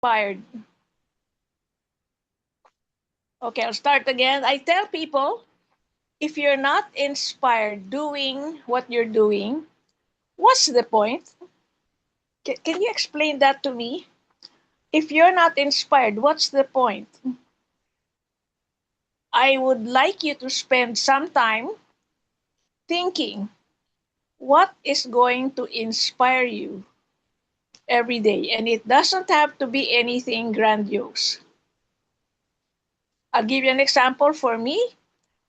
inspired. Okay, I'll start again. I tell people, if you're not inspired doing what you're doing, what's the point? Can you explain that to me? If you're not inspired, what's the point? I would like you to spend some time thinking what is going to inspire you every day. And it doesn't have to be anything grandiose. I'll give you an example for me.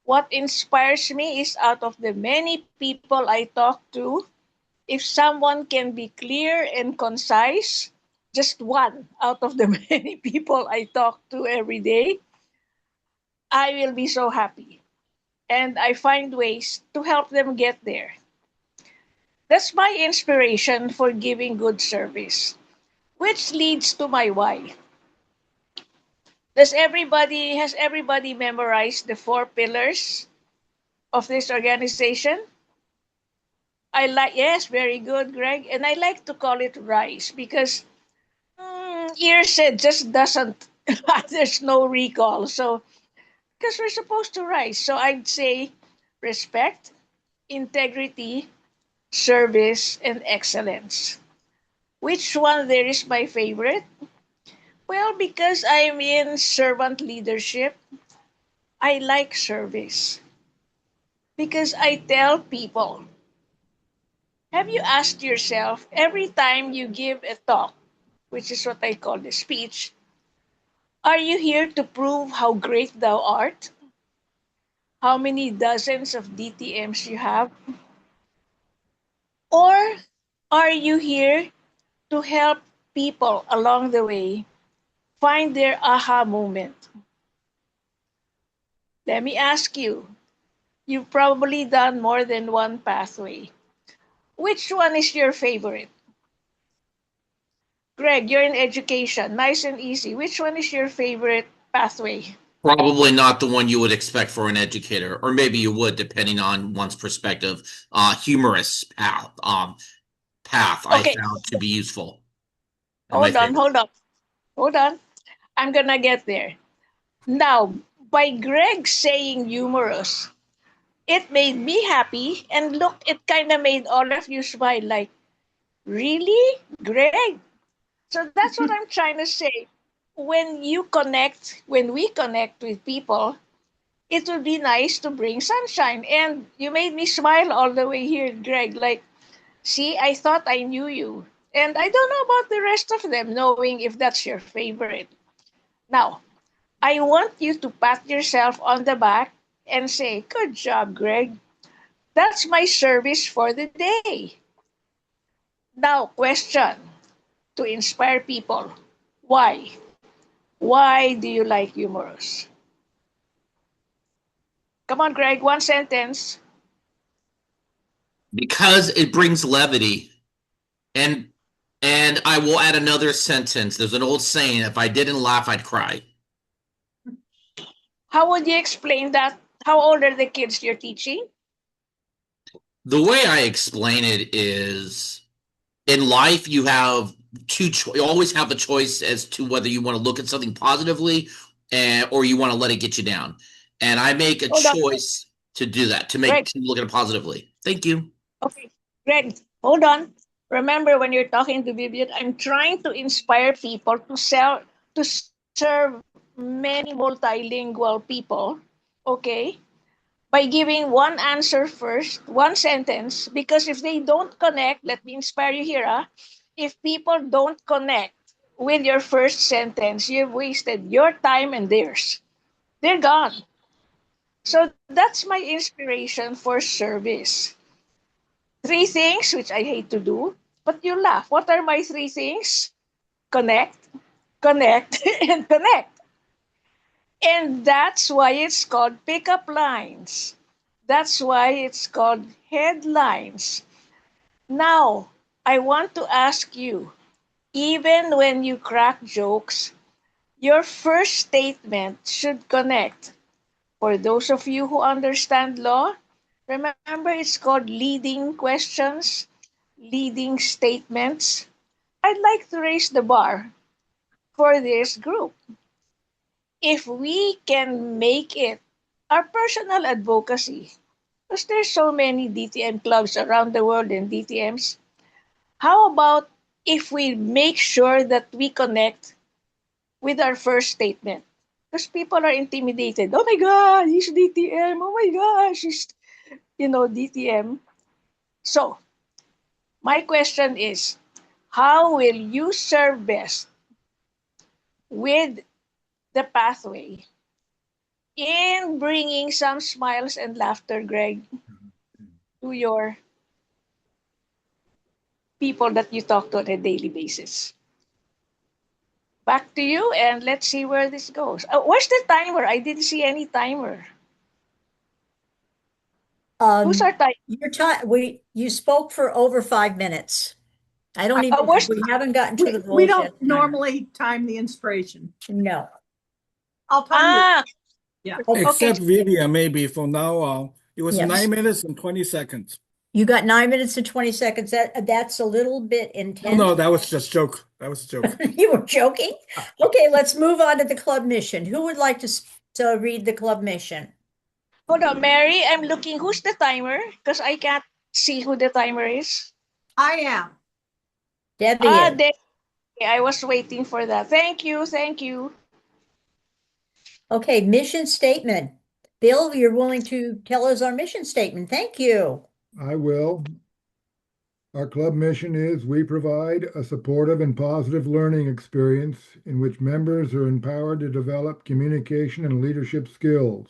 What inspires me is out of the many people I talk to, if someone can be clear and concise, just one out of the many people I talk to every day, I will be so happy. And I find ways to help them get there. That's my inspiration for giving good service, which leads to my why. Has everybody memorized the four pillars of this organization? Yes, very good, Greg. And I like to call it RISE because ears said just doesn't, there's no recall. So, because we're supposed to rise. So I'd say respect, integrity, service, and excellence. Which one there is my favorite? Well, because I'm in servant leadership, I like service. Because I tell people, have you asked yourself every time you give a talk, which is what I call the speech, are you here to prove how great thou art? How many dozens of DTMs you have? Or are you here to help people along the way find their aha moment? Let me ask you, you've probably done more than one pathway. Which one is your favorite? Greg, you're in education, nice and easy. Which one is your favorite pathway? Probably not the one you would expect for an educator, or maybe you would, depending on one's perspective. Humorous path I Okay, found to be useful and my hold on, favorite. hold on, hold on. I'm gonna get there. Now, by Greg saying humorous, it made me happy, and look, it kind of made all of you smile like, really? Greg? So that's what I'm trying to say. When we connect with people, it would be nice to bring sunshine. And you made me smile all the way here, Greg. Like, see, I thought I knew you. And I don't know about the rest of them, knowing if that's your favorite. Now, I want you to pat yourself on the back and say, good job, Greg. That's my service for the day. Now, question to inspire people. Why? Why do you like humorous? Come on, Greg, one sentence. Because it brings levity. And I will add another sentence. There's an old saying, if I didn't laugh, I'd cry. How would you explain that? How old are the kids you're teaching? The way I explain it is, in life you have you always have a choice as to whether you want to look at something positively, or you want to let it get you down. And I make a Hold on, choice to do that, Greg. to look at it positively. Thank you. Okay, Greg, hold on. Remember when you're talking to Vivian, I'm trying to inspire people to serve many multilingual people, okay? By giving one answer first, one sentence, because if they don't connect, let me inspire you here, if people don't connect with your first sentence, you've wasted your time and theirs. They're gone. So that's my inspiration for service. Three things which I hate to do, but you laugh. What are my three things? Connect, connect, and connect. And that's why it's called pickup lines. That's why it's called headlines. Now, I want to ask you, even when you crack jokes, your first statement should connect. For those of you who understand law, remember it's called leading questions, leading statements. I'd like to raise the bar. for this group. If we can make it our personal advocacy, because there's so many DTM clubs around the world and DTMs, how about if we make sure that we connect with our first statement? Because people are intimidated. Oh my God, he's DTM. Oh my gosh, he's, DTM. So, my question is, how will you serve best with the pathway in bringing some smiles and laughter, Greg, to your people that you talk to on a daily basis? Back to you, and let's see where this goes. Where's the timer? I didn't see any timer. Who's our timer? Your time, you spoke for over 5 minutes. I don't even, Where's we haven't gotten to the We goals yet. don't normally time the inspiration. No. I'll time you. ah? Yeah. Okay. Except Vivian, maybe from now on. It was Yes. 9 minutes and 20 seconds. You got 9 minutes and 20 seconds. That's a little bit No, intense. no, that was just joke. That was a joke. You were joking? Okay, let's move on to the club mission. Who would like to read the club mission? Hold on, Mary. I'm looking. Who's the timer? Because I can't see who the timer is. I am. Debbie is. There. I was waiting for that. Thank you. Thank you. Okay, mission statement. Bill, you're willing to tell us our mission statement. Thank you. I will. Our club mission is we provide a supportive and positive learning experience in which members are empowered to develop communication and leadership skills,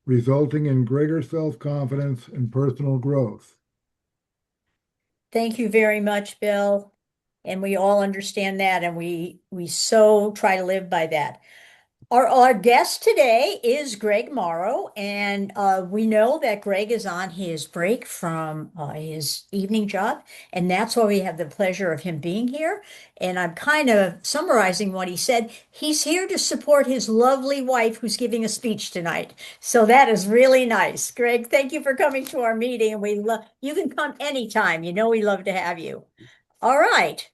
resulting in greater self-confidence and personal growth. Thank you very much, Bill. And we all understand that, and we so try to live by that. Our guest today is Greg Morrow, and we know that Greg is on his break from his evening job, and that's why we have the pleasure of him being here. And I'm kind of summarizing what he said. He's here to support his lovely wife who's giving a speech tonight. So that is really nice. Greg, thank you for coming to our meeting, and you can come anytime. You know we love to have you. All right.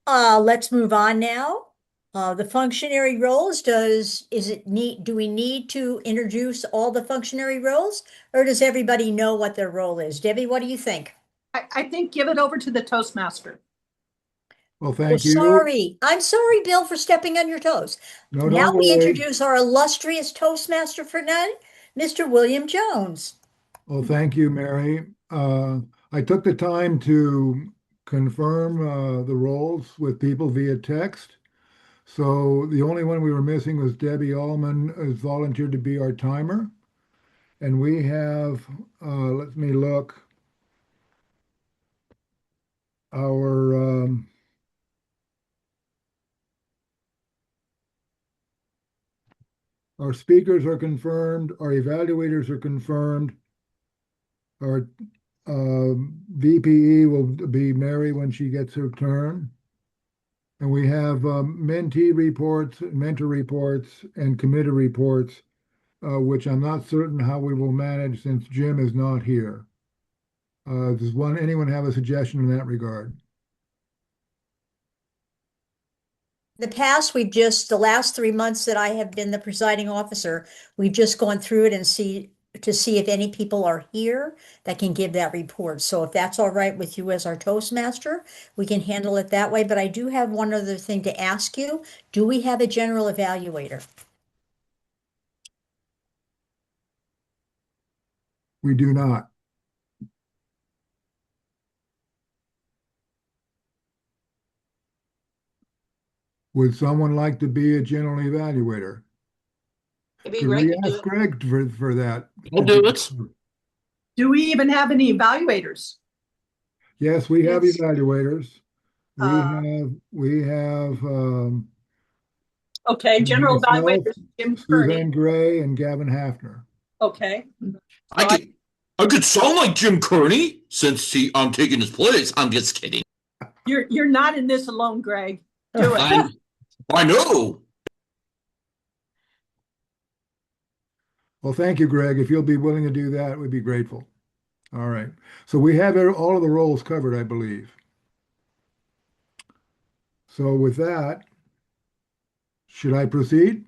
Let's move on now. The functionary roles, do we need to introduce all the functionary roles, or does everybody know what their role is? Debbie, what do you think? I think give it over to the Toastmaster. Well, Oh, thank you. sorry. I'm sorry, Bill, for stepping on your toes. No, Now don't we worry. introduce our illustrious Toastmaster for tonight, Mr. William Jones. Well, thank you, Mary. I took the time to confirm the roles with people via text. So the only one we were missing was Debbie Allman has volunteered to be our timer. And we have, let me look, our speakers are confirmed, our evaluators are confirmed, our VPE will be Mary when she gets her turn. And we have mentee reports, mentor reports, and committee reports, which I'm not certain how we will manage since Jim is not here. Does anyone have a suggestion in that regard? The past, the last 3 months that I have been the presiding officer, we've just gone through it and see if any people are here that can give that report. So if that's all right with you as our Toastmaster, we can handle it that way. But I do have one other thing to ask you. Do we have a general evaluator? We do not. Would someone like to be a general evaluator? It'd be Could great we to do ask it. Greg for that? I'll do it. Do we even have any evaluators? Yes, we have Yes. evaluators. Uh, We have Okay, general myself, evaluators, Jim Suzanne Kearney. Gray, and Gavin Hafner. Okay. I could sound like Jim Kearney since I'm taking his place. I'm just kidding. You're not in this alone, Greg. Do it. I know. Well, thank you, Greg. If you'll be willing to do that, we'd be grateful. All right. So we have all of the roles covered, I believe. So with that, Should I proceed?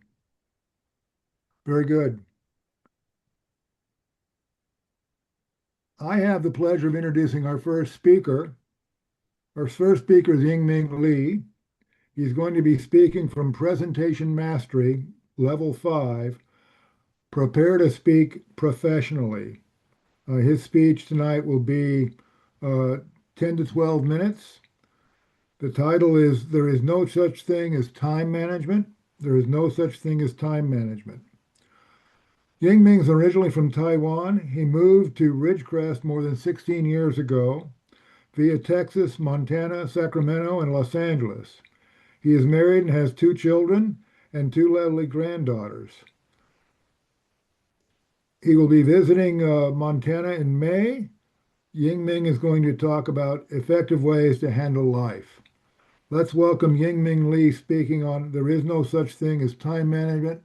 Very good. I have the pleasure of introducing our first speaker. Our first speaker is Yingming Li. He's going to be speaking from Presentation Mastery, Level 5, Prepare to Speak Professionally. His speech tonight will be 10 to 12 minutes. The title is There is No Such Thing as Time Management. There is no such thing as time management. Yingming's originally from Taiwan. He moved to Ridgecrest more than 16 years ago via Texas, Montana, Sacramento, and Los Angeles. He is married and has 2 children and 2 lovely granddaughters. He will be visiting Montana in May. Yingming is going to talk about effective ways to handle life. Let's welcome Yingming Li speaking on There is no such thing as time management.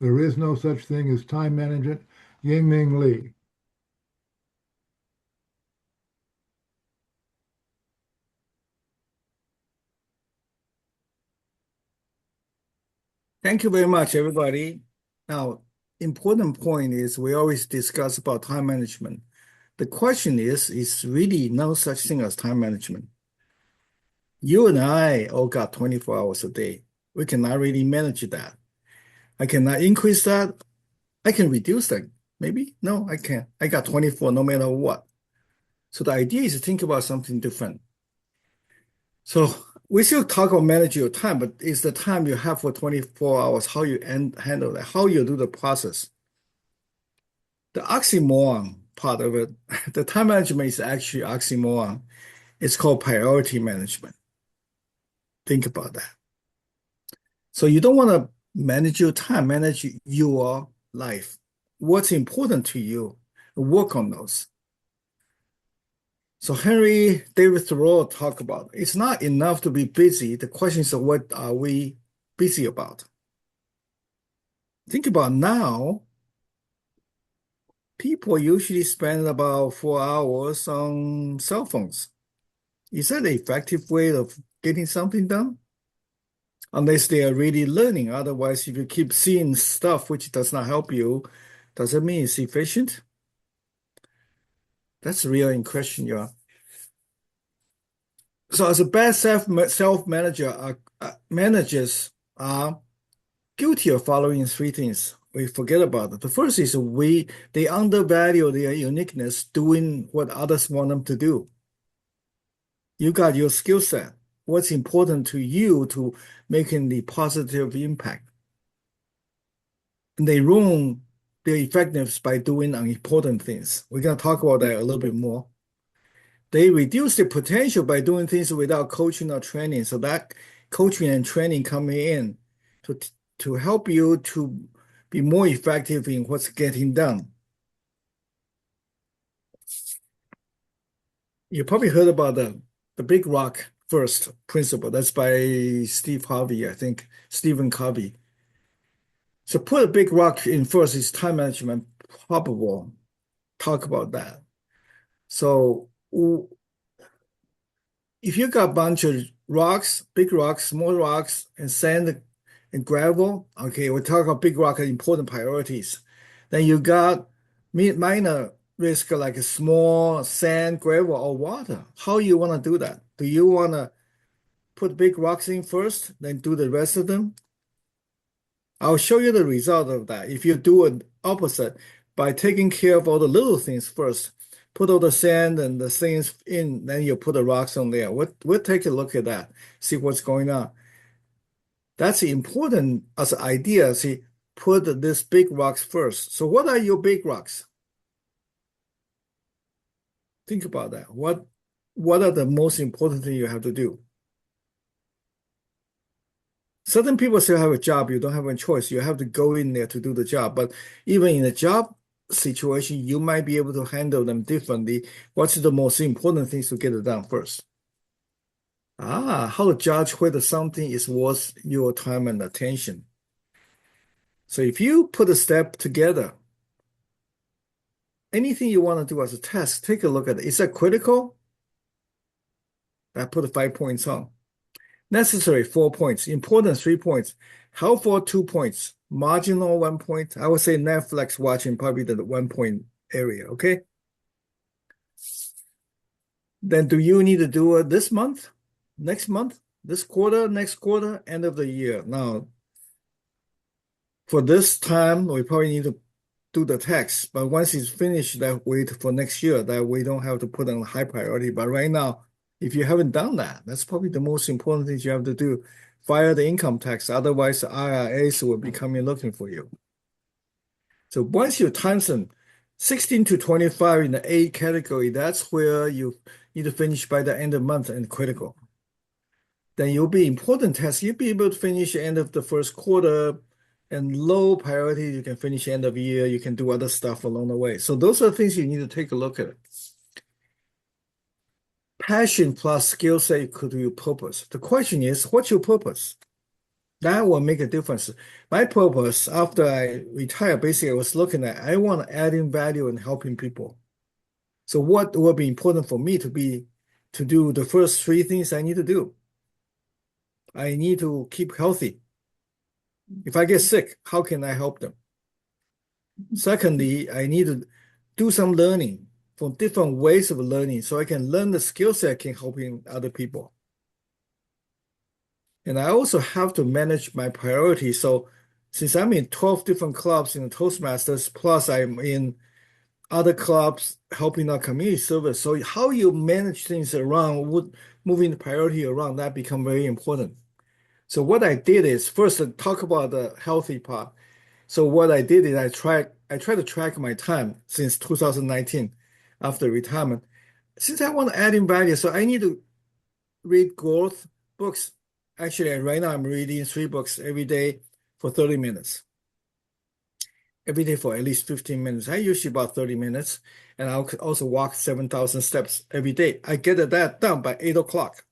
There is no such thing as time management. Yingming Li. Thank you very much, everybody. Now, important point is we always discuss about time management. The question is really no such thing as time management. You and I all got 24 hours a day. We cannot really manage that. I cannot increase that. I can reduce that. Maybe? No, I can't. I got 24 no matter what. So the idea is to think about something different. So we still talk about managing your time, but it's the time you have for 24 hours, how you handle that, how you do the process. The oxymoron part of it, the time management is actually oxymoron. It's called priority management. Think about that. So you don't want to manage your time, manage your life. What's important to you, work on those. So Henry David Thoreau talked about, it's not enough to be busy. The question is, what are we busy about? Think about now, people usually spend about 4 hours on cell phones. Is that an effective way of getting something done? Unless they are really learning. Otherwise, if you keep seeing stuff which does not help you, does it mean it's efficient? That's real in question, yeah. So as a bad self-manager, managers are guilty of following 3 things. We forget about it. The first is they undervalue their uniqueness doing what others want them to do. You got your skill set. What's important to you to making the positive impact. And they ruin their effectiveness by doing unimportant things. We're going to talk about that a little bit more. They reduce the potential by doing things without coaching or training. So that coaching and training coming in to help you to be more effective in what's getting done. You probably heard about the big rock first principle. That's by Steve Harvey, I think, Stephen Covey. So put a big rock in first is time management, probable. Talk about that. So if you got a bunch of rocks, big rocks, small rocks, and sand and gravel, okay, we're talking about big rock and important priorities. Then you got minor risk like a small sand, gravel, or water. How you want to do that? Do you want to put big rocks in first, then do the rest of them? I'll show you the result of that. If you do an opposite by taking care of all the little things first, put all the sand and the things in, then you put the rocks on there. We'll take a look at that, see what's going on. That's important as an idea. See, put these big rocks first. So what are your big rocks? Think about that. What are the most important things you have to do? Certain people still have a job. You don't have a choice. You have to go in there to do the job. But even in a job situation, you might be able to handle them differently. What's the most important things to get it done first? How to judge whether something is worth your time and attention. So if you put a step together, anything you want to do as a task, take a look at it. Is that critical? I put 5 points on. necessary 4 points, important 3 points, helpful 2 points, marginal 1 point. I would say Netflix watching probably the 1 point area, okay? Then do you need to do it this month, next month, this quarter, next quarter, end of the year? Now, for this time, we probably need to do the tax, but once it's finished, that wait for next year, that we don't have to put on high priority. But right now, if you haven't done that, that's probably the most important thing you have to do. File the income tax, otherwise the IRS will be coming looking for you. So once you times them 16 to 25 in the A category, that's where you need to finish by the end of month and critical. Then you'll be important test. You'll be able to finish end of the first quarter, and low priority, you can finish end of year. You can do other stuff along the way. So those are things you need to take a look at. Passion plus skill set could be your purpose. The question is, what's your purpose? That will make a difference. My purpose after I retired, basically, I was looking at, I want to add in value and helping people. So what will be important for me to do the first 3 things I need to do? I need to keep healthy. If I get sick, how can I help them? Secondly, I need to do some learning from different ways of learning so I can learn the skill set can helping other people. And I also have to manage my priorities. So since I'm in 12 different clubs in the Toastmasters, plus I'm in other clubs helping our community service. So how you manage things around, moving the priority around, that become very important. So what I did is first talk about the healthy part. So what I did is I try to track my time since 2019 after retirement. Since I want to add in value, so I need to read growth books. Actually, right now I'm reading 3 books every day for 30 minutes. Every day for at least 15 minutes. I usually about 30 minutes. And I'll also walk 7,000 steps every day. I get that done by 8 o'clock.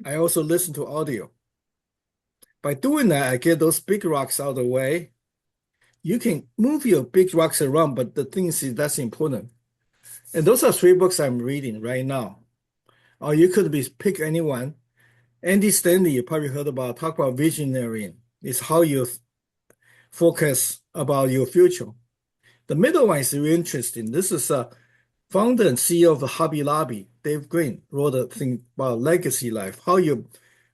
I also listen to audio. By doing that, I get those big rocks out of the way. You can move your big rocks around, but the thing is that's important. And those are 3 books I'm reading right now. Or you could pick anyone. Andy Stanley, you probably heard about, talk about visionary. It's how you focus about your future. The middle one is really interesting. This is a founder and CEO of the Hobby Lobby, Dave Green, wrote a thing about legacy life, how you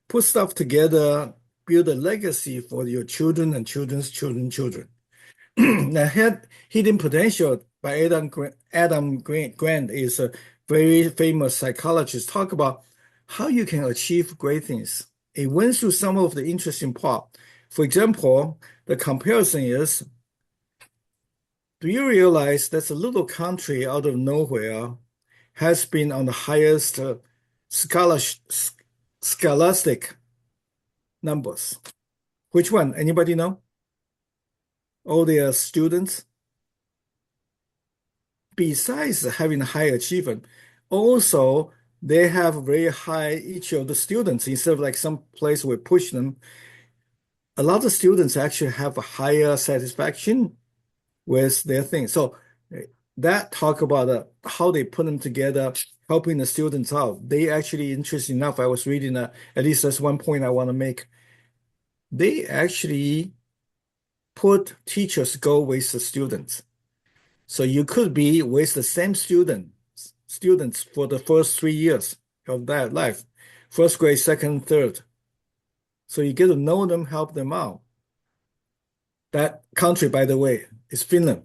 put stuff together, build a legacy for your children and children's children. The Hidden Potential by Adam Grant is a very famous psychologist. Talk about how you can achieve great things. It went through some of the interesting part. For example, the comparison is, do you realize that a little country out of nowhere has been on the highest scholastic numbers? Which one? Anybody know? All their students? Besides having high achievement, also they have very high, each of the students, instead of like some place we push them, a lot of students actually have a higher satisfaction with their thing. So that talk about how they put them together, helping the students out. They actually, interesting enough, I was reading, at least that's one point I want to make. They actually put teachers go with the students. So you could be with the same students for the first 3 years of that life, first grade, second, third. So you get to know them, help them out. That country, by the way, is Finland.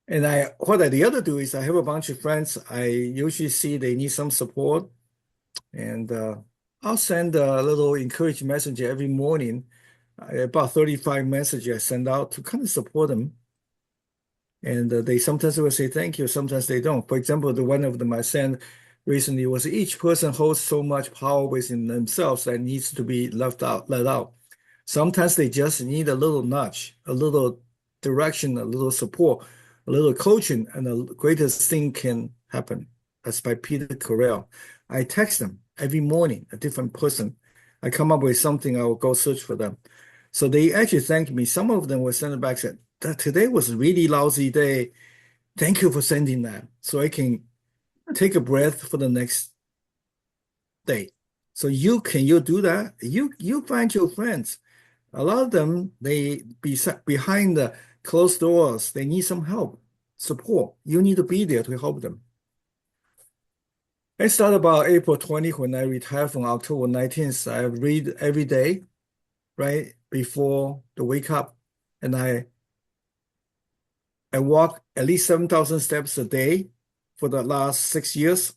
And the other do is I have a bunch of friends. I usually see they need some support, and I'll send a little encouraging message every morning, about 35 messages I send out to kind of support them. And they sometimes will say thank you, sometimes they don't. For example, the one of them I sent recently was each person holds so much power within themselves that needs to be let out. Sometimes they just need a little nudge, a little direction, a little support, a little coaching, and the greatest thing can happen. That's by Peter Correll. I text them every morning, a different person. I come up with something, I will go search for them. So they actually thank me. Some of them will send it back, said, today was a really lousy day. Thank you for sending that. So I can take a breath for the next day. So can you do that? You find your friends. A lot of them, they behind the closed doors, they need some help, support. You need to be there to help them. I started about April 20 when I retired from October 19th. I read every day, right before the wake up, and I walk at least 7,000 steps a day for the last 6 years,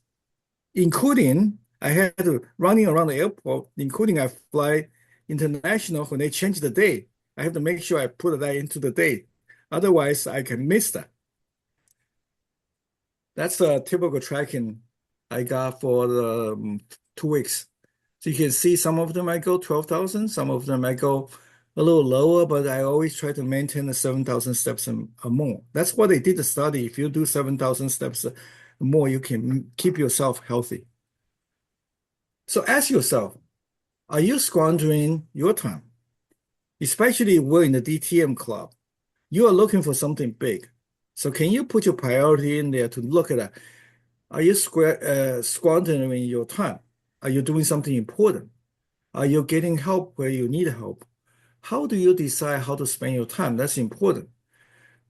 including I had to running around the airport, including I fly international when they change the day. I have to make sure I put that into the day. Otherwise, I can miss that. That's the typical tracking I got for the 2 weeks. So you can see some of them I go 12,000, some of them I go a little lower, but I always try to maintain the 7,000 steps and more. That's what they did the study. If you do 7,000 steps more, you can keep yourself healthy. So ask yourself, are you squandering your time? Especially we're in the DTM club. You are looking for something big. So can you put your priority in there to look at that? Are you squandering your time? Are you doing something important? Are you getting help where you need help? How do you decide how to spend your time? That's important.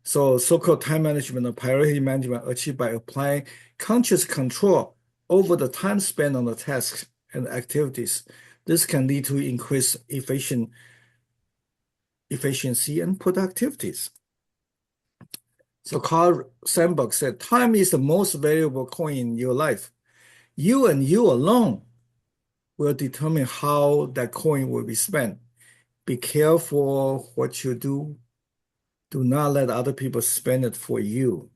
So so-called time management or priority management achieved by applying conscious control over the time spent on the tasks and activities. This can lead to increased efficiency and productivities. So Carl Sandburg said, time is the most valuable coin in your life. You and you alone will determine how that coin will be spent. Be careful what you do. Do not let other people spend it for you.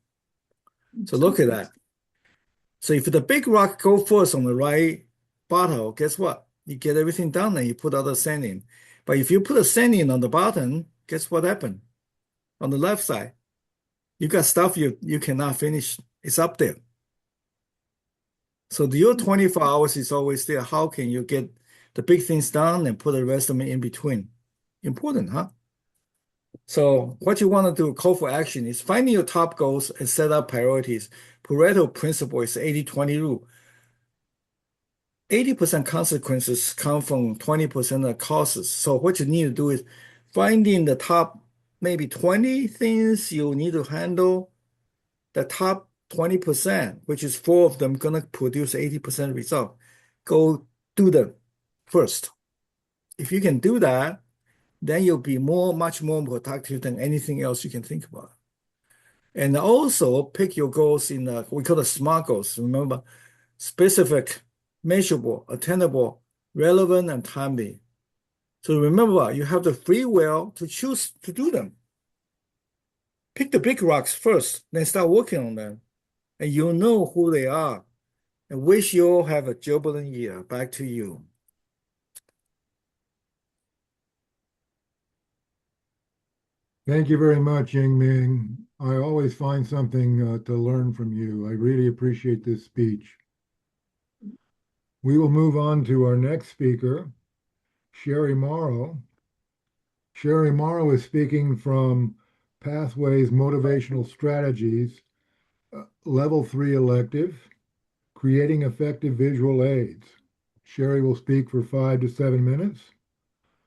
So look at that. So if the big rock go first on the right bottom, guess what? You get everything done and you put other sand in. But if you put a sand in on the bottom, guess what happened? On the left side, you got stuff you cannot finish. It's up there. So your 24 hours is always there. How can you get the big things done and put the rest of them in between? Important, huh? So what you want to do, call for action, is finding your top goals and set up priorities. Pareto principle is 80-20 rule. 80% consequences come from 20% of causes. So what you need to do is finding the top maybe 20 things you need to handle. The top 20%, which is 4 of them, going to produce 80% result. Go do them first. If you can do that, then you'll be much more productive than anything else you can think about. And also pick your goals in we call it SMART goals. Remember, specific, measurable, attainable, relevant, and timely. So remember, you have the free will to choose to do them. Pick the big rocks first, then start working on them. And you'll know who they are. And wish you all have a jubilant year. Back to you. Thank you very much, Ying Ming. I always find something to learn from you. I really appreciate this speech. We will move on to our next speaker, Sherry Morrow. Sherry Morrow is speaking from Pathways Motivational Strategies, Level 3 elective, Creating Effective Visual Aids. Sherry will speak for 5 to 7 minutes.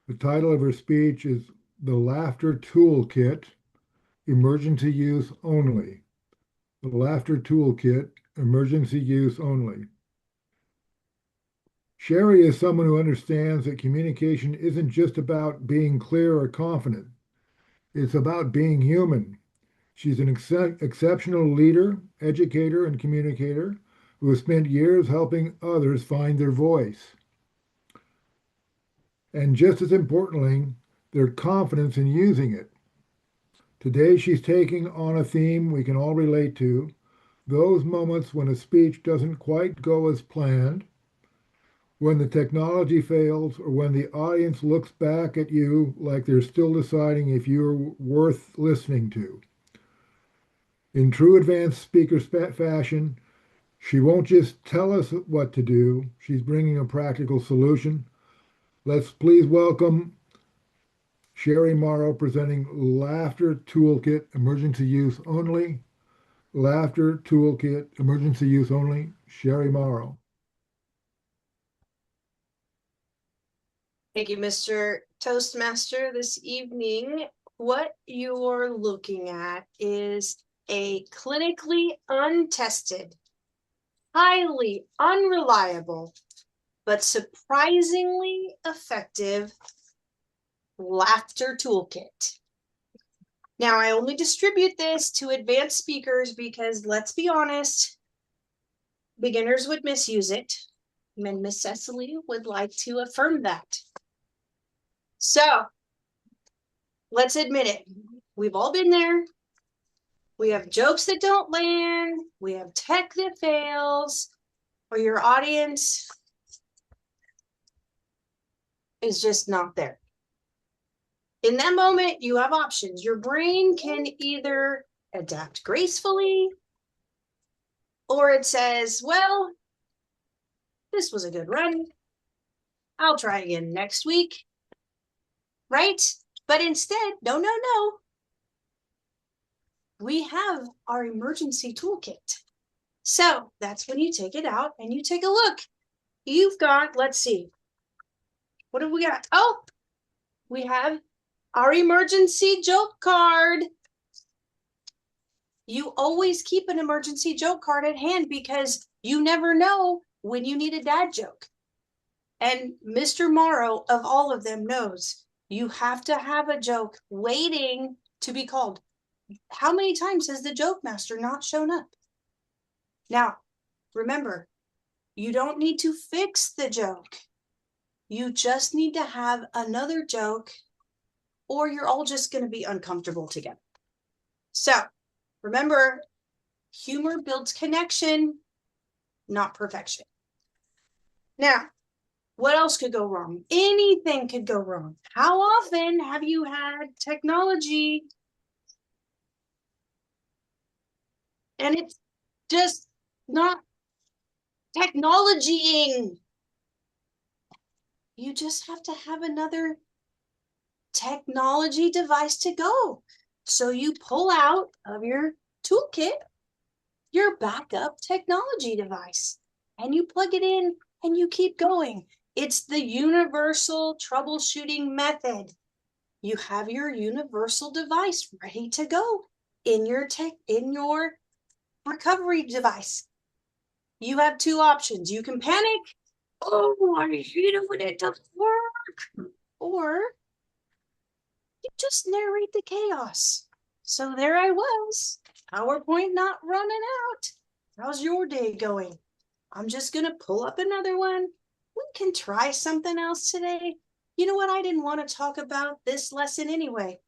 The title of her speech is The Laughter Toolkit, Emergency Use Only. The Laughter Toolkit, Emergency Use Only. Sherry is someone who understands that communication isn't just about being clear or confident. It's about being human. She's an exceptional leader, educator, and communicator who has spent years helping others find their voice. And just as importantly, their confidence in using it. Today, she's taking on a theme we can all relate to, those moments when a speech doesn't quite go as planned, when the technology fails, or when the audience looks back at you like they're still deciding if you're worth listening to. In true advanced speaker fashion, she won't just tell us what to do, she's bringing a practical solution. Let's please welcome Sherry Morrow presenting Laughter Toolkit, Emergency Use Only. Laughter Toolkit, emergency use only, Sherry Morrow. Thank you, Mr. Toastmaster. This evening, what you're looking at is a clinically untested, highly unreliable, but surprisingly effective laughter toolkit. Now, I only distribute this to advanced speakers because, let's be honest, beginners would misuse it, and Miss Cecily would like to affirm that. So, let's admit it. We've all been there. We have jokes that don't land. We have tech that fails, or your audience is just not there. In that moment, you have options. Your brain can either adapt gracefully, or it says, well, this was a good run. I'll try again next week. Right? But instead, no. We have our emergency toolkit. So that's when you take it out and you take a look. You've got, let's see, what have we got? Oh, we have our emergency joke card. You always keep an emergency joke card at hand because you never know when you need a dad joke. And Mr. Morrow, of all of them, knows you have to have a joke waiting to be called. How many times has the joke master not shown up? Now, remember, you don't need to fix the joke. You just need to have another joke, or you're all just going to be uncomfortable together. So, remember, humor builds connection, not perfection. Now, what else could go wrong? Anything could go wrong. How often have you had technology and it's just not technologying? You just have to have another technology device to go. So you pull out of your toolkit your backup technology device and you plug it in and you keep going. It's the universal troubleshooting method. You have your universal device ready to go in your recovery device. You have two options. You can panic. Oh, I hate it when it doesn't work. Or you just narrate the chaos. So there I was, PowerPoint not running out. How's your day going? I'm just going to pull up another one. We can try something else today. You know what? I didn't want to talk about this lesson anyway.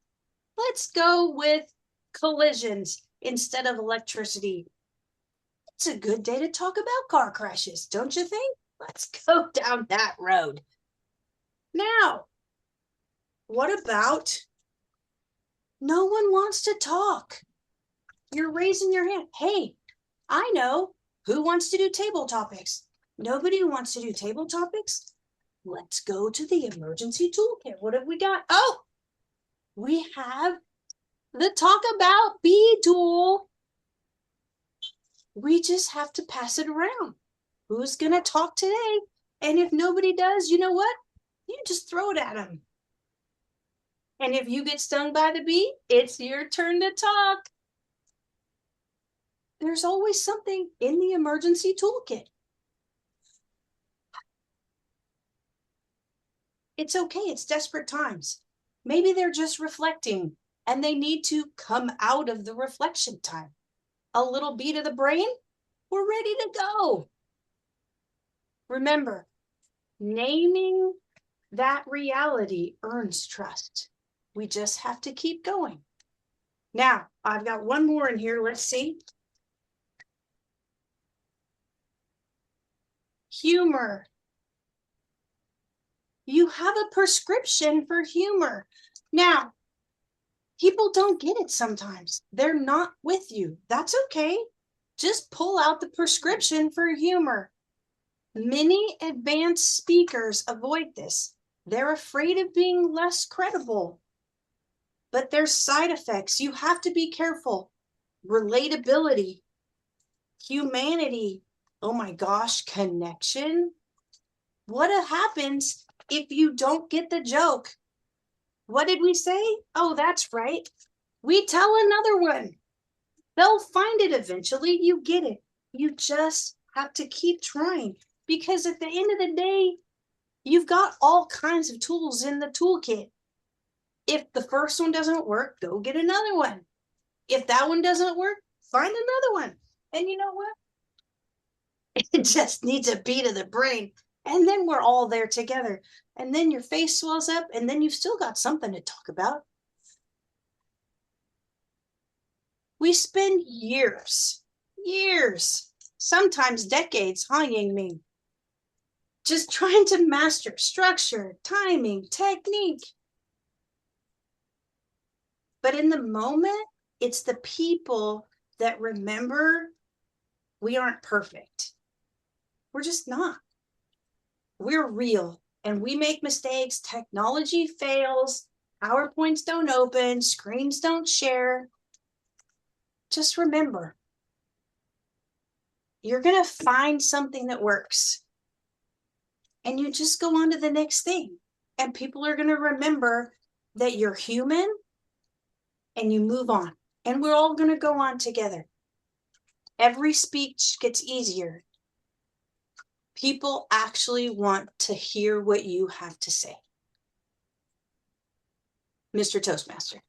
Let's go with collisions instead of electricity. It's a good day to talk about car crashes, don't you think? Let's go down that road. Now, what about no one wants to talk? You're raising your hand. Hey, I know. Who wants to do table topics? Nobody wants to do table topics? Let's go to the emergency toolkit. What have we got? Oh, we have the Talk About Bee tool. We just have to pass it around. Who's going to talk today? And if nobody does, you know what? You just throw it at them. And if you get stung by the bee, it's your turn to talk. There's always something in the emergency toolkit. It's okay. It's desperate times. Maybe they're just reflecting and they need to come out of the reflection time. A little beat of the brain, we're ready to go. Remember, naming that reality earns trust. We just have to keep going. Now, I've got one more in here. Let's see. Humor. You have a prescription for humor. Now, people don't get it sometimes. They're not with you. That's okay. Just pull out the prescription for humor. Many advanced speakers avoid this. They're afraid of being less credible. But there's side effects. You have to be careful. relatability, humanity, oh my gosh, connection. What happens if you don't get the joke? What did we say? Oh, that's right. We tell another one. They'll find it eventually. You get it. You just have to keep trying, because at the end of the day, you've got all kinds of tools in the toolkit. If the first one doesn't work, go get another one. If that one doesn't work, find another one. And you know what? It just needs a beat of the brain. And then we're all there together. And then your face swells up, and then you've still got something to talk about. We spend years, sometimes decades, huh, Yingming? Just trying to master structure, timing, technique. But in the moment, it's the people that remember we aren't perfect. We're just not. We're real, and we make mistakes. Technology fails. PowerPoints don't open. Screens don't share. Just remember, you're going to find something that works. And you just go on to the next thing. And people are going to remember that you're human, and you move on. And we're all going to go on together. Every speech gets easier. People actually want to hear what you have to say. Mr. Toastmaster.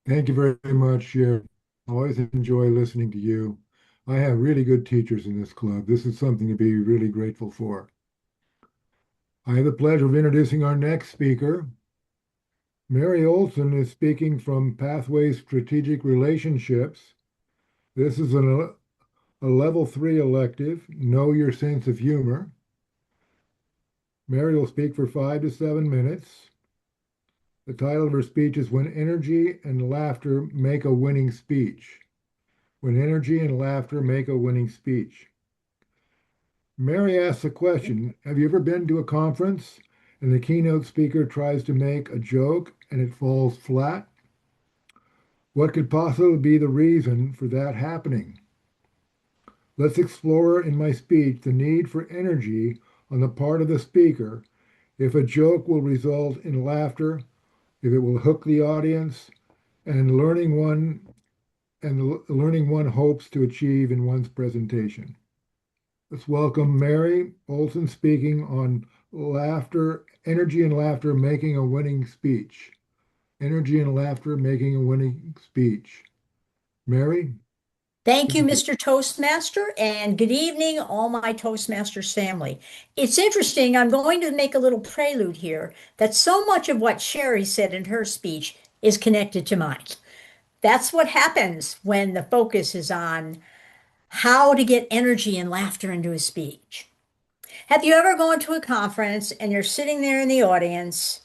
Thank you very much, Sharon. I always enjoy listening to you. I have really good teachers in this club. This is something to be really grateful for. I have the pleasure of introducing our next speaker. Mary Olson is speaking from Pathways Strategic Relationships. This is a level 3 elective, Know Your Sense of Humor. Mary will speak for 5 to 7 minutes. The title of her speech is When Energy and Laughter Make a Winning Speech. When energy and laughter make a winning speech. Mary asks a question. Have you ever been to a conference and the keynote speaker tries to make a joke and it falls flat? What could possibly be the reason for that happening? Let's explore in my speech the need for energy on the part of the speaker, if a joke will result in laughter, if it will hook the audience, and learning one hopes to achieve in one's presentation. Let's welcome Mary Olson speaking on laughter, energy and laughter making a winning speech. Energy and laughter making a winning speech. Mary? Thank you, Mr. Toastmaster, and good evening, all my Toastmasters family. It's interesting, I'm going to make a little prelude here that so much of what Sherry said in her speech is connected to mine. That's what happens when the focus is on how to get energy and laughter into a speech. Have you ever gone to a conference and you're sitting there in the audience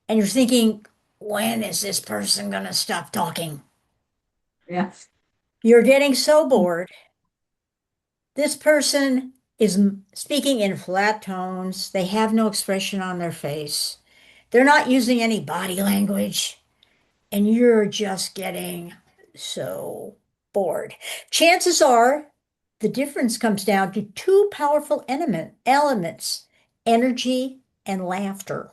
and you're thinking, when is this person going to stop talking? Yes. You're getting so bored. This person is speaking in flat tones. They have no expression on their face. They're not using any body language. And you're just getting so bored. Chances are the difference comes down to two powerful elements, energy and laughter.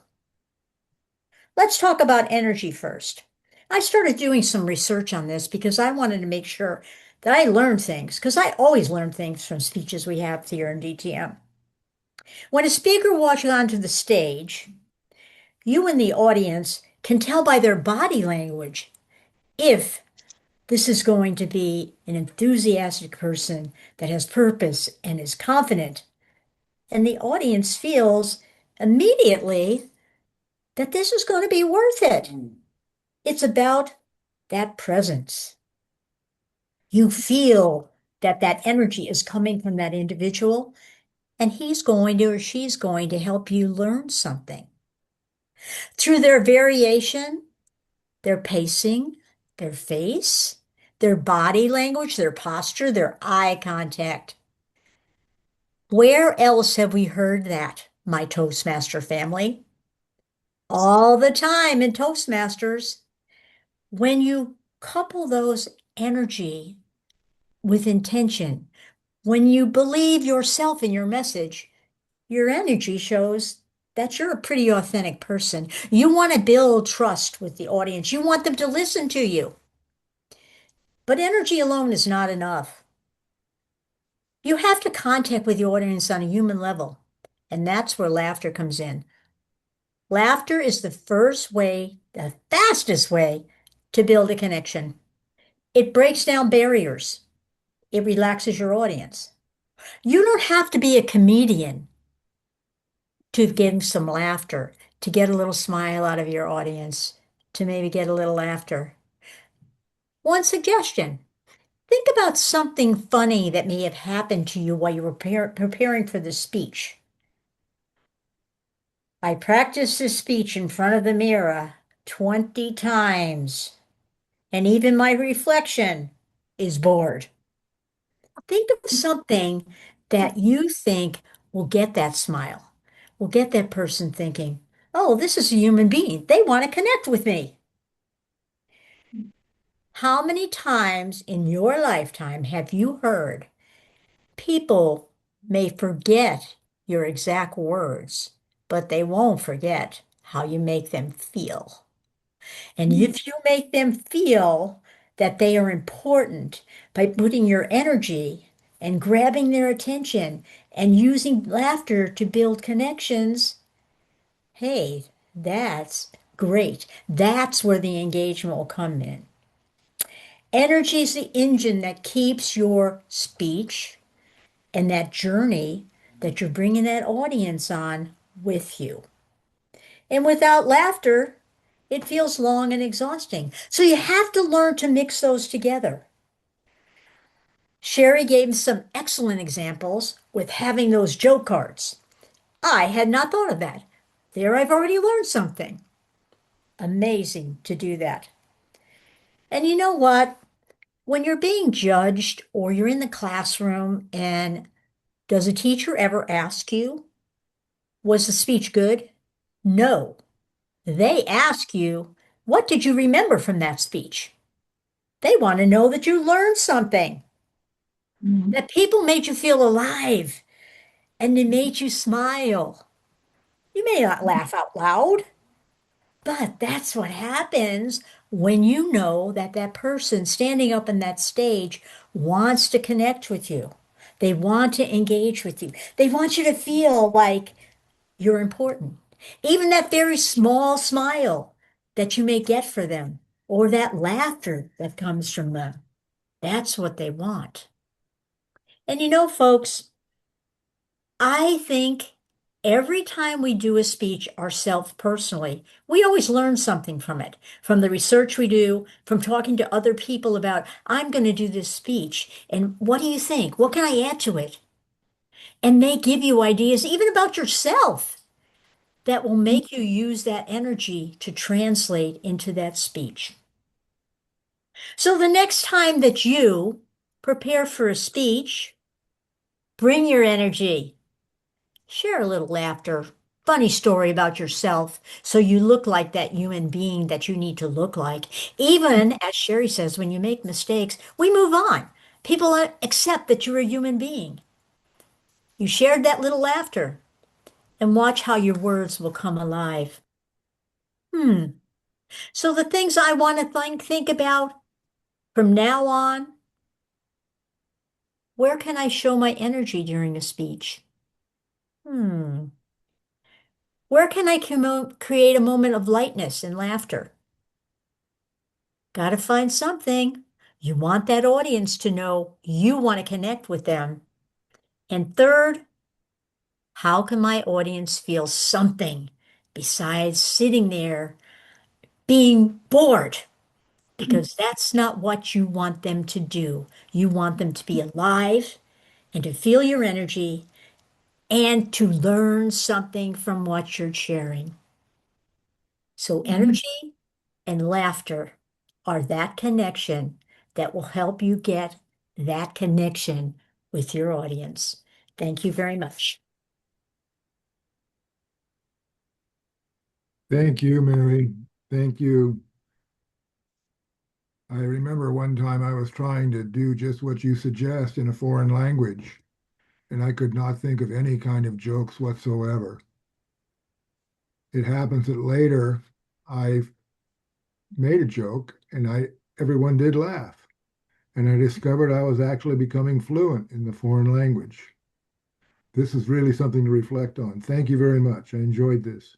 Let's talk about energy first. I started doing some research on this because I wanted to make sure that I learned things, because I always learn things from speeches we have here in DTM. When a speaker walks onto the stage, you in the audience can tell by their body language if this is going to be an enthusiastic person that has purpose and is confident. And the audience feels immediately that this is going to be worth it. It's about that presence. You feel that that energy is coming from that individual, and he's going to or she's going to help you learn something. Through their variation, their pacing, their face, their body language, their posture, their eye contact. Where else have we heard that my Toastmaster family. All the time in Toastmasters, when you couple those energy with intention, when you believe yourself in your message, your energy shows that you're a pretty authentic person. You want to build trust with the audience. You want them to listen to you. But energy alone is not enough. You have to contact with the audience on a human level, and that's where laughter comes in. Laughter is the first way, the fastest way to build a connection. It breaks down barriers. It relaxes your audience. You don't have to be a comedian to get some laughter, to get a little smile out of your audience, to maybe get a little laughter. One suggestion: think about something funny that may have happened to you while you were preparing for the speech. I practiced this speech in front of the mirror 20 times, and even my reflection is bored. Think of something that you think will get that smile, will get that person thinking, oh, this is a human being. They want to connect with me. How many times in your lifetime have you heard people may forget your exact words, but they won't forget how you make them feel? And if you make them feel that they are important by putting your energy and grabbing their attention and using laughter to build connections, hey, that's great. That's where the engagement will come in. Energy is the engine that keeps your speech and that journey that you're bringing that audience on with you. And without laughter, it feels long and exhausting. So you have to learn to mix those together. Sherry gave some excellent examples with having those joke cards. I had not thought of that. There, I've already learned something. Amazing to do that. And you know what? When you're being judged or you're in the classroom, and does a teacher ever ask you, was the speech good? No. They ask you, what did you remember from that speech? They want to know that you learned something, that people made you feel alive, and they made you smile. You may not laugh out loud, but that's what happens when you know that that person standing up on that stage wants to connect with you. They want to engage with you. They want you to feel like you're important. Even that very small smile that you may get for them, or that laughter that comes from them, that's what they want. And you know, folks, I think every time we do a speech ourselves personally, we always learn something from it, from the research we do, from talking to other people about, I'm going to do this speech, and what do you think? What can I add to it? And they give you ideas even about yourself that will make you use that energy to translate into that speech. So the next time that you prepare for a speech, bring your energy. Share a little laughter, funny story about yourself so you look like that human being that you need to look like. Even, as Sherry says, when you make mistakes, we move on. People accept that you're a human being. You shared that little laughter, and watch how your words will come alive. So the things I want to think about from now on, where can I show my energy during a speech? Where can I create a moment of lightness and laughter? Got to find something. You want that audience to know you want to connect with them. And third, how can my audience feel something besides sitting there being bored? Because that's not what you want them to do. You want them to be alive and to feel your energy and to learn something from what you're sharing. So energy and laughter are that connection that will help you get that connection with your audience. Thank you very much. Thank you, Mary. Thank you. I remember one time I was trying to do just what you suggest in a foreign language, and I could not think of any kind of jokes whatsoever. It happens that later I made a joke and everyone did laugh. And I discovered I was actually becoming fluent in the foreign language. This is really something to reflect on. Thank you very much. I enjoyed this.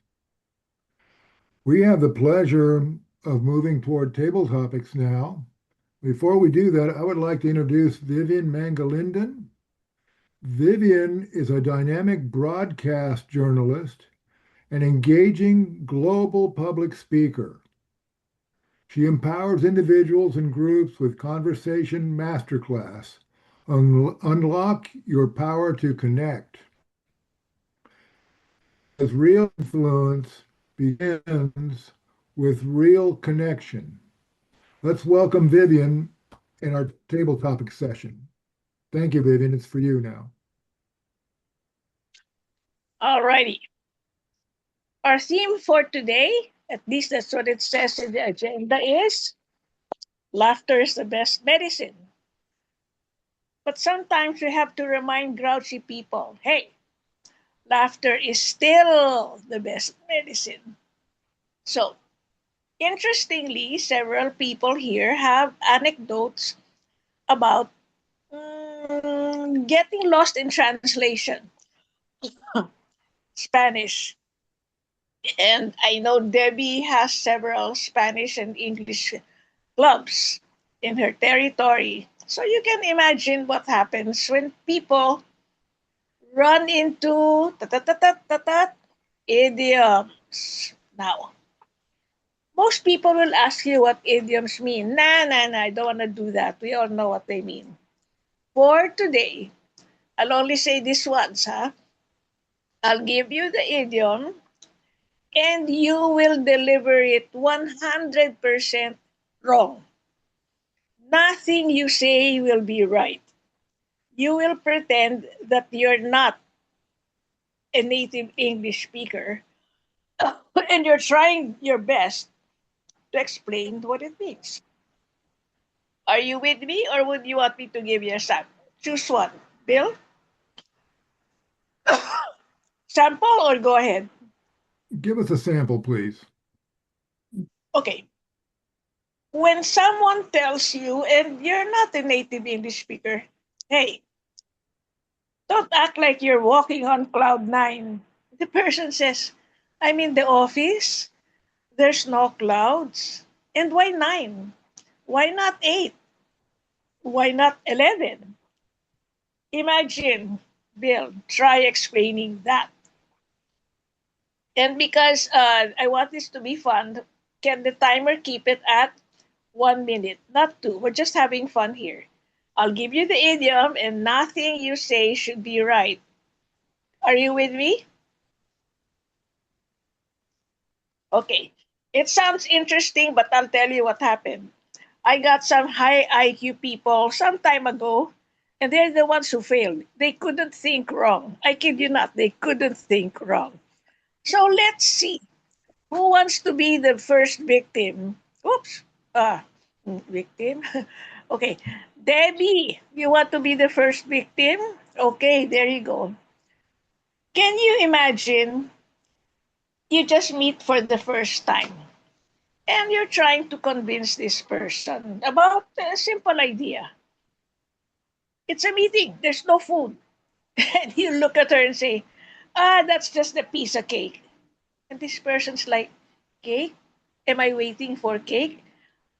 We have the pleasure of moving toward table topics now. Before we do that, I would like to introduce Vivian Mangalinden. Vivian is a dynamic broadcast journalist and engaging global public speaker. She empowers individuals and groups with Conversation Masterclass. Unlock your power to connect. As real influence begins with real connection. Let's welcome Vivian in our table topic session. Thank you, Vivian. It's for you now. All righty. Our theme for today, at least that's what it says in the agenda, is laughter is the best medicine. But sometimes we have to remind grouchy people, hey, laughter is still the best medicine. So, interestingly, several people here have anecdotes about getting lost in translation. Spanish. And I know Debbie has several Spanish and English clubs in her territory. So you can imagine what happens when people run into idioms. Now, most people will ask you what idioms mean. Nah, I don't want to do that. We all know what they mean. For today, I'll only say this once, huh? I'll give you the idiom and you will deliver it 100% wrong. Nothing you say will be right. You will pretend that you're not a native English speaker and you're trying your best to explain what it means. Are you with me or would you want me to give you a sample? Choose one. Bill? Sample or go ahead? Give us a sample, please. Okay. When someone tells you, and you're not a native English speaker, hey, don't act like you're walking on cloud nine. The person says, I'm in the office. There's no clouds. And why nine? Why not eight? Why not 11? Imagine, Bill, try explaining that. And because I want this to be fun, can the timer keep it at 1 minute, not two? We're just having fun here. I'll give you the idiom, and nothing you say should be right. Are you with me? Okay. It sounds interesting, but I'll tell you what happened. I got some high IQ people some time ago, and they're the ones who failed. They couldn't think wrong. I kid you not, they couldn't think wrong. So let's see. Who wants to be the first victim? Oops. Victim. Okay. Debbie, you want to be the first victim? Okay, there you go. Can you imagine you just meet for the first time and you're trying to convince this person about a simple idea? It's a meeting, there's no food. And you look at her and say, that's just a piece of cake. And this person's like, cake? Am I waiting for cake?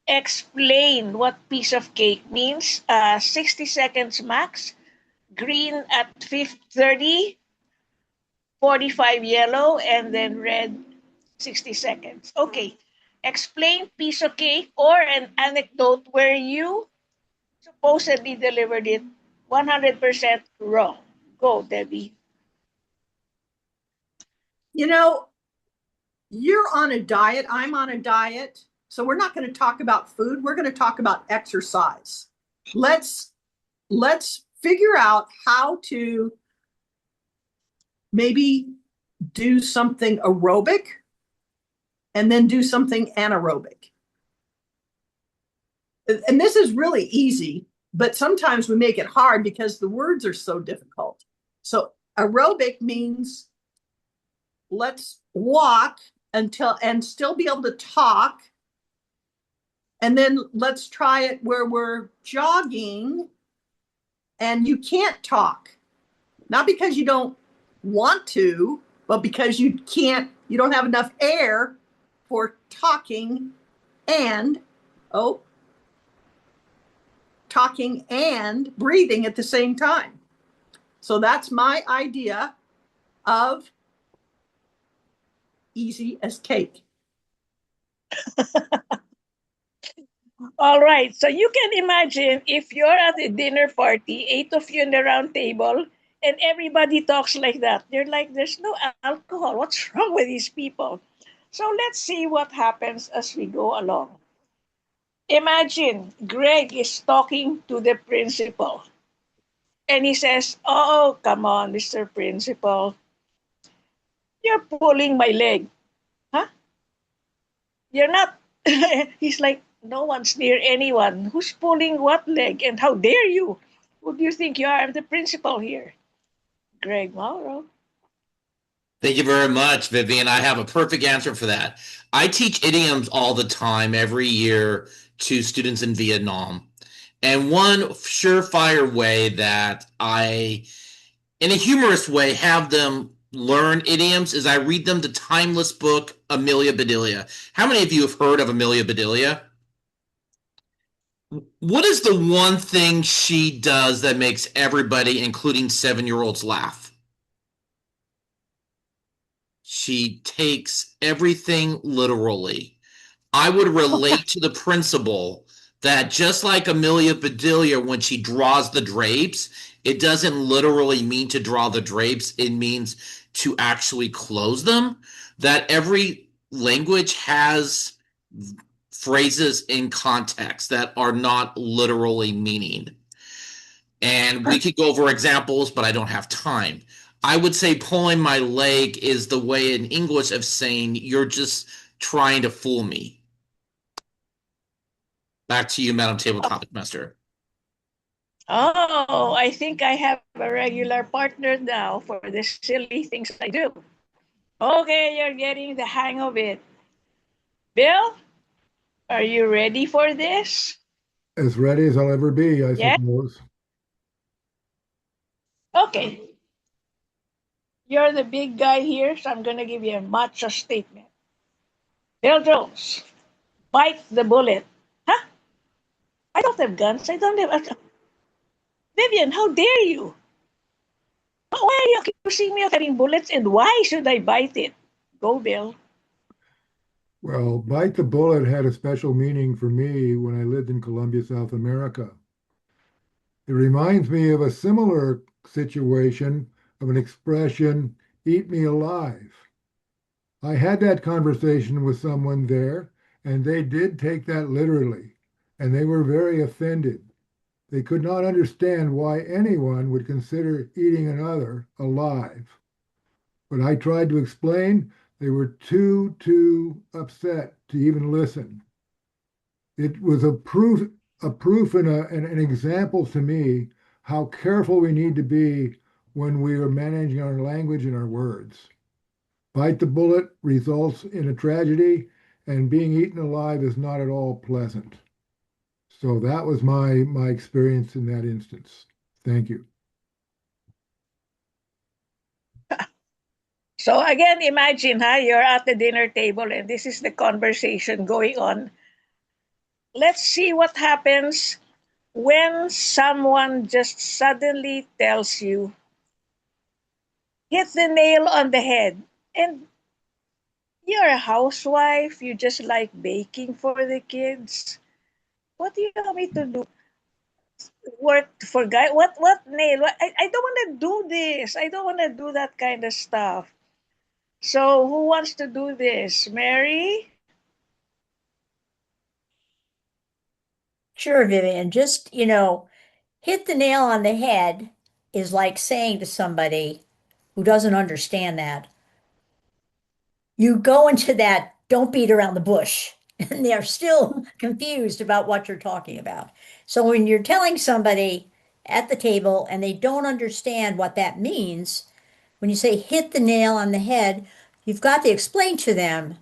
Explain what piece of cake means. 60 seconds max. Green at 30, 45 yellow, and then red 60 seconds. Okay. Explain piece of cake or an anecdote where you supposedly delivered it 100% wrong. Go, Debbie. You know, you're on a diet. I'm on a diet. So we're not going to talk about food. We're going to talk about exercise. Let's figure out how to maybe do something aerobic and then do something anaerobic. And this is really easy, but sometimes we make it hard because the words are so difficult. So aerobic means let's walk until and still be able to talk. And then let's try it where we're jogging and you can't talk. Not because you don't want to, but because you can't, you don't have enough air for talking and, oh, talking and breathing at the same time. So that's my idea of easy as cake. All right. So you can imagine if you're at a dinner party, 8 of you in the round table, and everybody talks like that. They're like, there's no alcohol. What's wrong with these people? So let's see what happens as we go along. Imagine Greg is talking to the principal. And he says, oh, come on, Mr. Principal. You're pulling my leg. Huh? You're not. He's like, no one's near anyone. Who's pulling what leg? And how dare you? Who do you think you are? I'm the principal here. Greg Mauro. Thank you very much, Vivian. I have a perfect answer for that. I teach idioms all the time, every year, to students in Vietnam. And one surefire way that I, in a humorous way, have them learn idioms is I read them the timeless book, Amelia Bedelia. How many of you have heard of Amelia Bedelia? What is the one thing she does that makes everybody, including 7-year-olds, laugh? She takes everything literally. I would relate to the principle that just like Amelia Bedelia, when she draws the drapes, it doesn't literally mean to draw the drapes, it means to actually close them. That every language has phrases in context that are not literally meaning. And we could go over examples, but I don't have time. I would say pulling my leg is the way in English of saying you're just trying to fool me. Back to you, Madam Table Topic Master. Oh, I think I have a regular partner now for the silly things I do. Okay, you're getting the hang of it. Bill, are you ready for this? As ready as I'll ever be, I Yes? suppose. Okay. You're the big guy here, so I'm going to give you a macho statement. Bill Jones, bite the bullet. Huh? I don't have guns. I don't have. Vivian, how dare you? Why are you accusing me of having bullets and why should I bite it? Go, Bill. Well, bite the bullet had a special meaning for me when I lived in Colombia, South America. It reminds me of a similar situation of an expression, eat me alive. I had that conversation with someone there, and they did take that literally, and they were very offended. They could not understand why anyone would consider eating another alive. But I tried to explain, they were too upset to even listen. It was a proof and an example to me how careful we need to be when we are managing our language and our words. Bite the bullet results in a tragedy, and being eaten alive is not at all pleasant. So that was my experience in that instance. Thank you. So again, imagine, you're at the dinner table and this is the conversation going on. Let's see what happens when someone just suddenly tells you, hit the nail on the head. And you're a housewife, you just like baking for the kids. What do you want me to do? Work for guy? What nail? I don't want to do this. I don't want to do that kind of stuff. So who wants to do this? Mary? Sure, Vivian. Just, hit the nail on the head is like saying to somebody who doesn't understand that, you go into that don't beat around the bush. And they're still confused about what you're talking about. So when you're telling somebody at the table and they don't understand what that means, when you say hit the nail on the head, you've got to explain to them,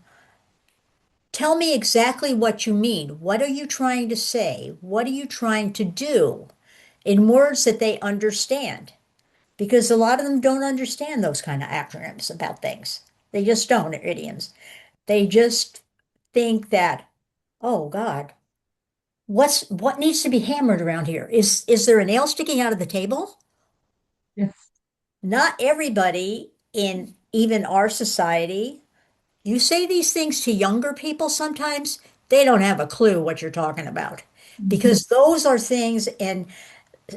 tell me exactly what you mean. What are you trying to say? What are you trying to do in words that they understand? Because a lot of them don't understand those kind of acronyms about things. They just don't, or idioms. They just think that, oh God, what needs to be hammered around here? Is there a nail sticking out of the table? Yes. Not everybody in even our society, you say these things to younger people sometimes, they don't have a clue what you're talking about. Because those are things and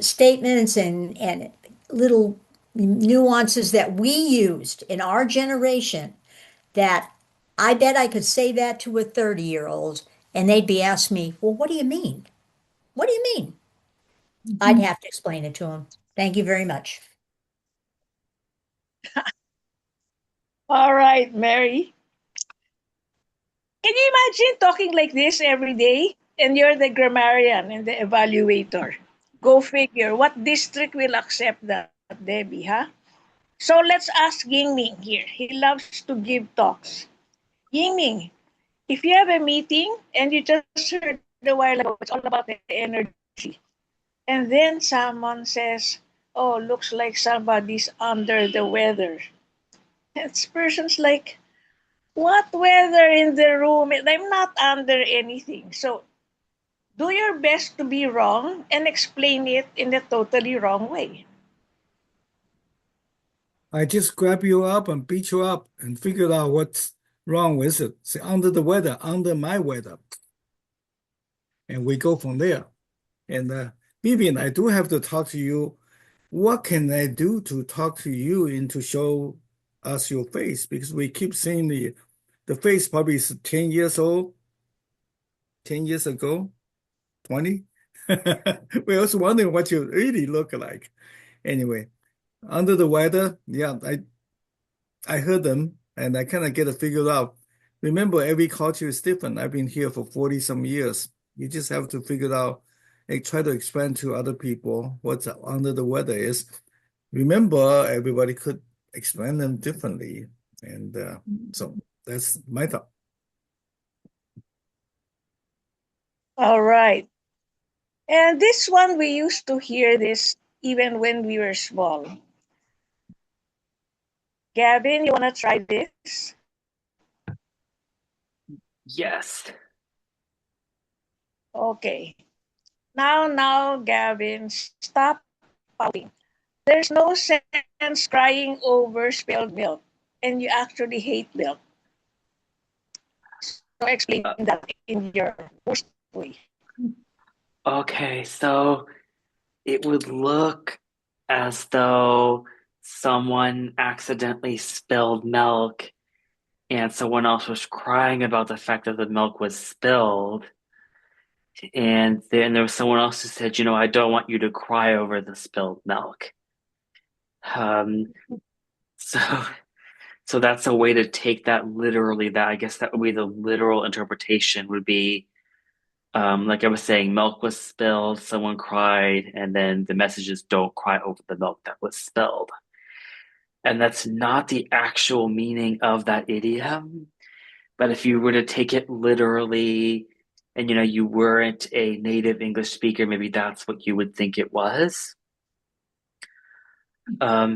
statements and little nuances that we used in our generation that I bet I could say that to a 30-year-old and they'd be asking me, well, what do you mean? What do you mean? I'd have to explain it to them. Thank you very much. All right, Mary. Can you imagine talking like this every day? And you're the grammarian and the evaluator. Go figure. What district will accept that, Debbie, huh? So let's ask Yingming here. He loves to give talks. Yingming, if you have a meeting and you just heard a while ago, it's all about the energy. And then someone says, oh, looks like somebody's under the weather. And this person's like, what weather in the room? I'm not under anything. So do your best to be wrong and explain it in a totally wrong way. I just grab you up and beat you up and figure out what's wrong with it. Say, under the weather, under my weather. And we go from there. And Vivian, I do have to talk to you. What can I do to talk to you and to show us your face? Because we keep seeing the face probably is 10 years old, 10 years ago, 20. We also wondering what you really look like. Anyway, under the weather, yeah, I heard them and I kind of get it figured out. Remember, every culture is different. I've been here for 40 some years. You just have to figure out and try to explain to other people what's under the weather is. Remember, everybody could explain them differently. And so that's my thought. All right. And this one, we used to hear this even when we were small. Gavin, you want to try this? Yes. Okay. Now, Gavin, stop pouting. There's no sense crying over spilled milk, and you actually hate milk. So explain that in your worst way. Okay, so it would look as though someone accidentally spilled milk and someone else was crying about the fact that the milk was spilled. And then there was someone else who said, I don't want you to cry over the spilled milk. Um, so so that's a way to take that literally, that I guess that would be the literal interpretation would be like I was saying, milk was spilled, someone cried, and then the message is don't cry over the milk that was spilled. And that's not the actual meaning of that idiom. But if you were to take it literally and you weren't a native English speaker, maybe that's what you would think it was.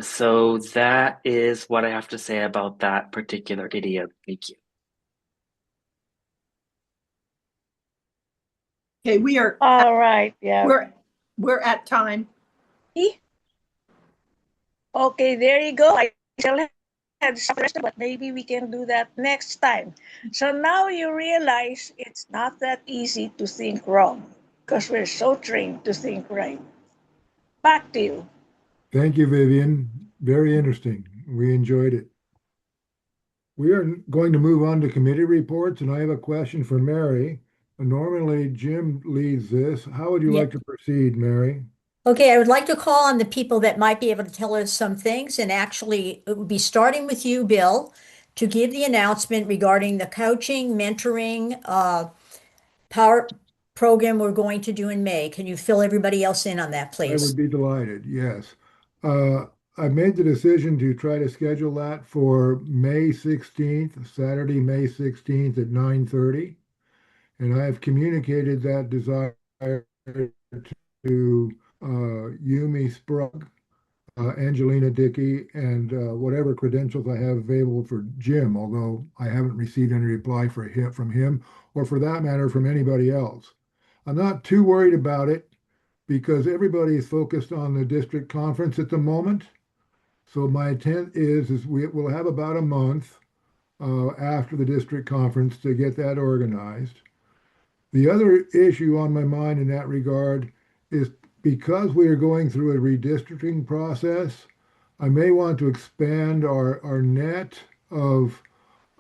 So that is what I have to say about that particular idiom. Thank you. Okay, we are All right, yeah. we're at time. Okay, there you go. I still had some rest, but maybe we can do that next time. So now you realize it's not that easy to think wrong because we're so trained to think right. Back to you. Thank you, Vivian. Very interesting. We enjoyed it. We are going to move on to committee reports, and I have a question for Mary. Normally, Jim leads this. How would you Yeah. like to proceed, Mary? Okay, I would like to call on the people that might be able to tell us some things, and actually, it would be starting with you, Bill, to give the announcement regarding the coaching, mentoring, power program we're going to do in May. Can you fill everybody else in on that, I would please? be delighted, yes. I made the decision to try to schedule that for May 16th, Saturday, May 16th at 9:30. And I have communicated that desire to Yumi Sprague, Angelina Dickey, and whatever credentials I have available for Jim, although I haven't received any reply from him, or for that matter, from anybody else. I'm not too worried about it because everybody is focused on the district conference at the moment. So my intent is we will have about a month after the district conference to get that organized. The other issue on my mind in that regard is because we are going through a redistricting process, I may want to expand our net of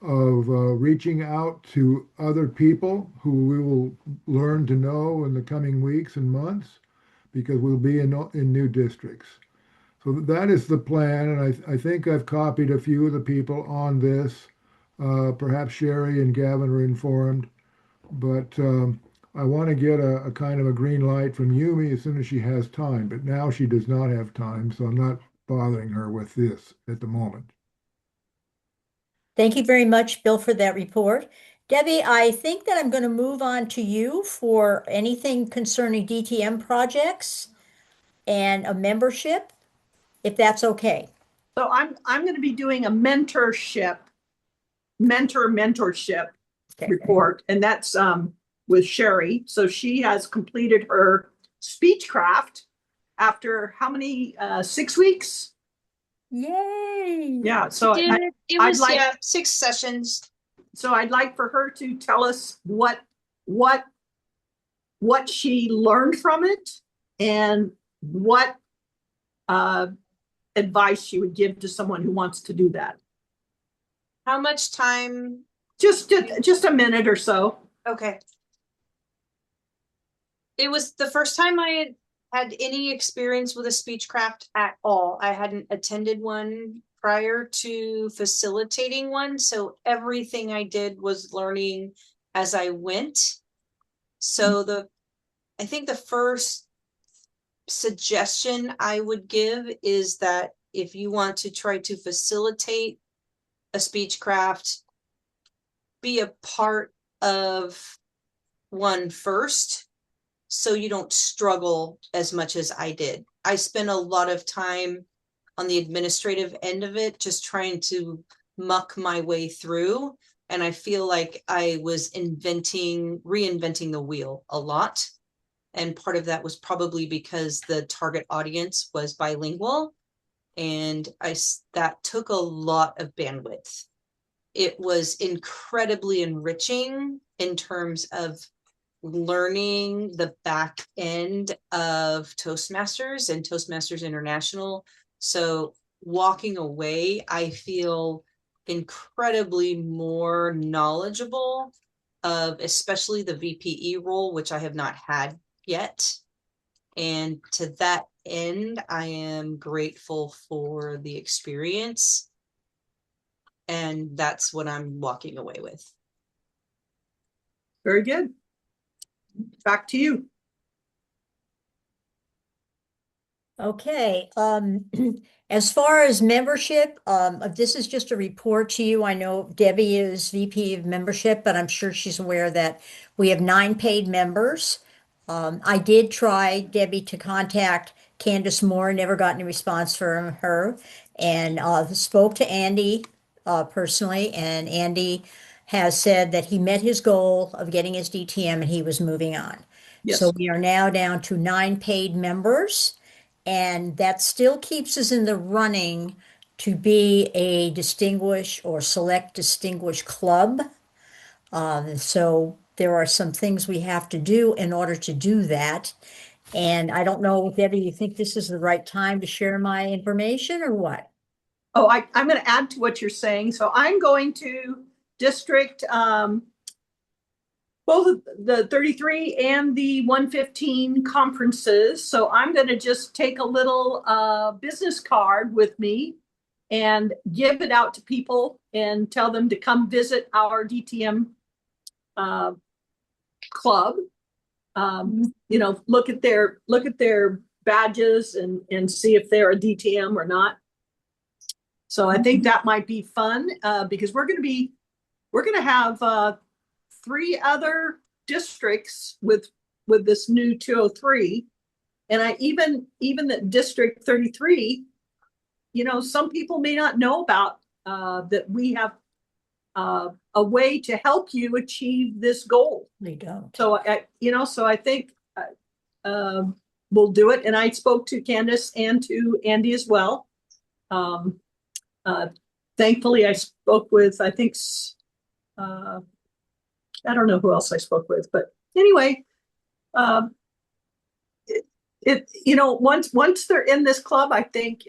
reaching out to other people who we will learn to know in the coming weeks and months because we'll be in new districts. So that is the plan, and I think I've copied a few of the people on this. Perhaps Sherry and Gavin are informed, but I want to get a kind of a green light from Yumi as soon as she has time. But now she does not have time, so I'm not bothering her with this at the moment. Thank you very much, Bill, for that report. Debbie, I think that I'm going to move on to you for anything concerning DTM projects and a membership, if that's okay. So I'm going to be doing a mentorship Okay. report, and that's with Sherry. So she has completed her speechcraft after how many 6 weeks? Yay! Yeah. So It I'd was like 6 sessions. so I'd like for her to tell us what she learned from it and what advice she would give to someone who wants to do that. How much time? Just a minute or so. Okay. It was the first time I had any experience with a speechcraft at all. I hadn't attended one prior to facilitating one, so everything I did was learning as I went. So I think the first suggestion I would give is that if you want to try to facilitate a speechcraft, be a part of one first, so you don't struggle as much as I did. I spent a lot of time on the administrative end of it, just trying to muck my way through. And I feel like I was reinventing the wheel a lot. And part of that was probably because the target audience was bilingual. And that took a lot of bandwidth. It was incredibly enriching in terms of learning the back end of Toastmasters and Toastmasters International. So walking away, I feel incredibly more knowledgeable of especially the VPE role, which I have not had yet. And to that end, I am grateful for the experience. And that's what I'm walking away with. Very good. Back to you. Okay, as far as membership, this is just a report to you. I know Debbie is VP of membership, but I'm sure she's aware that we have 9 paid members. I did try, Debbie, to contact Candace Moore, never got any response from her, and spoke to Andy personally, and Andy has said that he met his goal of getting his DTM and he was moving on. Yes. So we are now down to 9 paid members. And that still keeps us in the running to be a distinguished or select distinguished club. So there are some things we have to do in order to do that. And I don't know, Debbie, you think this is the right time to share my information or what? Oh, I'm going to add to what you're saying. So I'm going to district both the 33 and the 115 conferences. So I'm going to just take a little business card with me and give it out to people and tell them to come visit our DTM club. Look at their badges and see if they're a DTM or not. So I think that might be fun because we're going to have 3 other districts with this new 203, and I even that District 33. Some people may not know about that we have a way to help you achieve this goal. They don't. So I think we'll do it. And I spoke to Candace and to Andy as well. Thankfully, I spoke with, I think, I don't know who else I spoke with, but anyway, once they're in this club, I think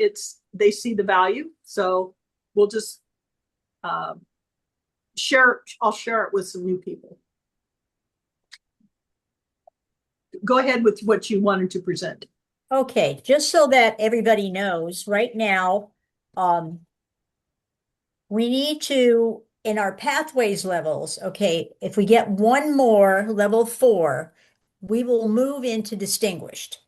they see the value. So we'll just I'll share it with some new people. Go ahead with what you wanted to present. Okay, just so that everybody knows, right now, we need to, in our pathways levels, okay, if we get one more level 4, we will move into distinguished.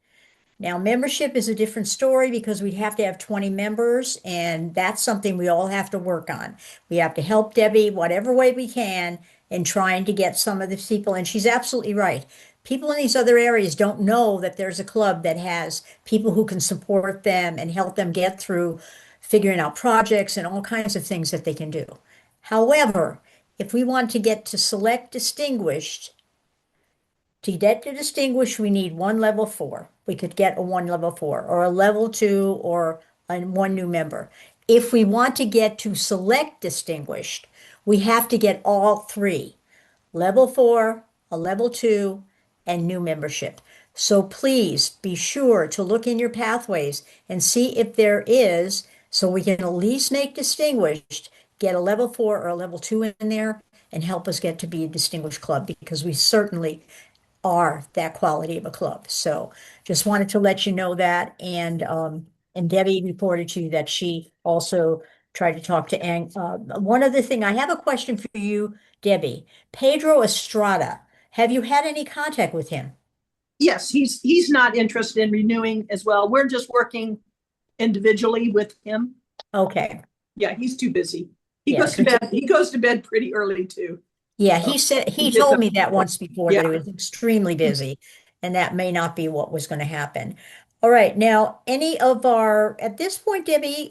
Now, membership is a different story because we have to have 20 members, and that's something we all have to work on. We have to help Debbie whatever way we can in trying to get some of these people, and she's absolutely right. People in these other areas don't know that there's a club that has people who can support them and help them get through figuring out projects and all kinds of things that they can do. However, if we want to get to select distinguished, we need one level 4. We could get a 1 level 4 or a level 2 or one new member. If we want to get to select distinguished, we have to get all 3, level 4, a level 2, and new membership. So please be sure to look in your pathways and see if there is, so we can at least make distinguished, get a level 4 or a level 2 in there and help us get to be a distinguished club, because we certainly are that quality of a club. So just wanted to let you know that. And Debbie reported to you that she also tried to talk to Ang. One other thing, I have a question for you, Debbie. Pedro Estrada, have you had any contact with him? Yes, he's not interested in renewing as well. We're just working individually with him. Okay. Yeah, he's too busy. He Yeah, goes to bed. He goes to bed pretty early too. Yeah, he said, he told me that once before, that Yeah. he was extremely busy, and that may not be what was going to happen. All right, now, at this point, Debbie,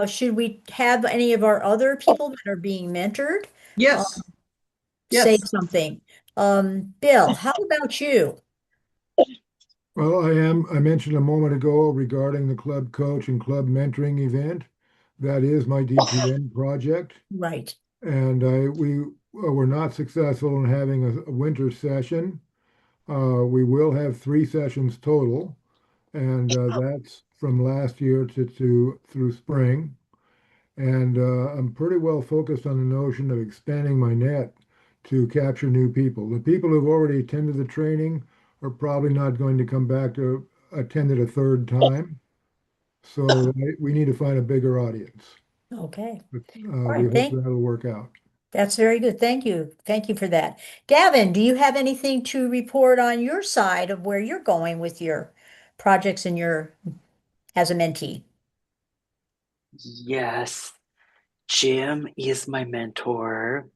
should we have any of our other people that are being mentored Yes. say Yes. something? Bill, how about you? Well, I mentioned a moment ago regarding the club coach and club mentoring event. That is my DTM project. Right. And we were not successful in having a winter session. We will have 3 sessions total, and that's from last year to through spring. And I'm pretty well focused on the notion of expanding my net to capture new people. The people who've already attended the training are probably not going to come back to attend it a third time. So we need to find a bigger audience. Okay. But, All we right, hope that'll work out. that's very good. Thank you. Thank you for that. Gavin, do you have anything to report on your side of where you're going with your projects and as a mentee? Yes, Jim is my mentor.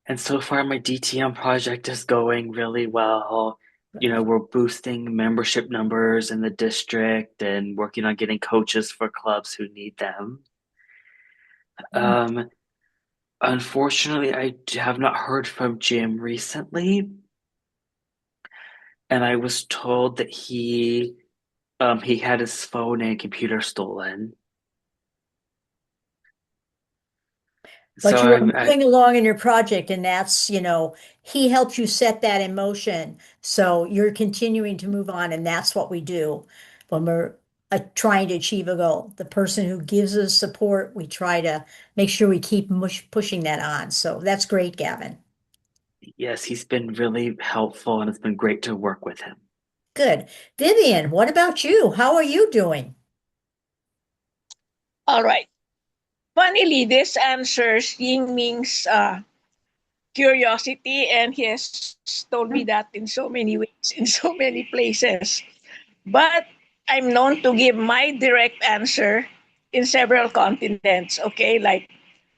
And so far, my DTM project is going really well. We're boosting membership numbers in the district and working on getting coaches for clubs who need them. Unfortunately, I have not heard from Jim recently, and I was told that he had his phone and computer stolen. But So you are I moving along in your project, and that's, he helped you set that in motion. So you're continuing to move on, and that's what we do when we're trying to achieve a goal. The person who gives us support, we try to make sure we keep pushing that on. So that's great, Gavin. Yes, he's been really helpful, and it's been great to work with him. Good. Vivian, what about you? How are you doing? All right. Funnily, this answers Ying Ming's curiosity, and he has told me that in so many ways, in so many places. But I'm known to give my direct answer in several continents, okay? Like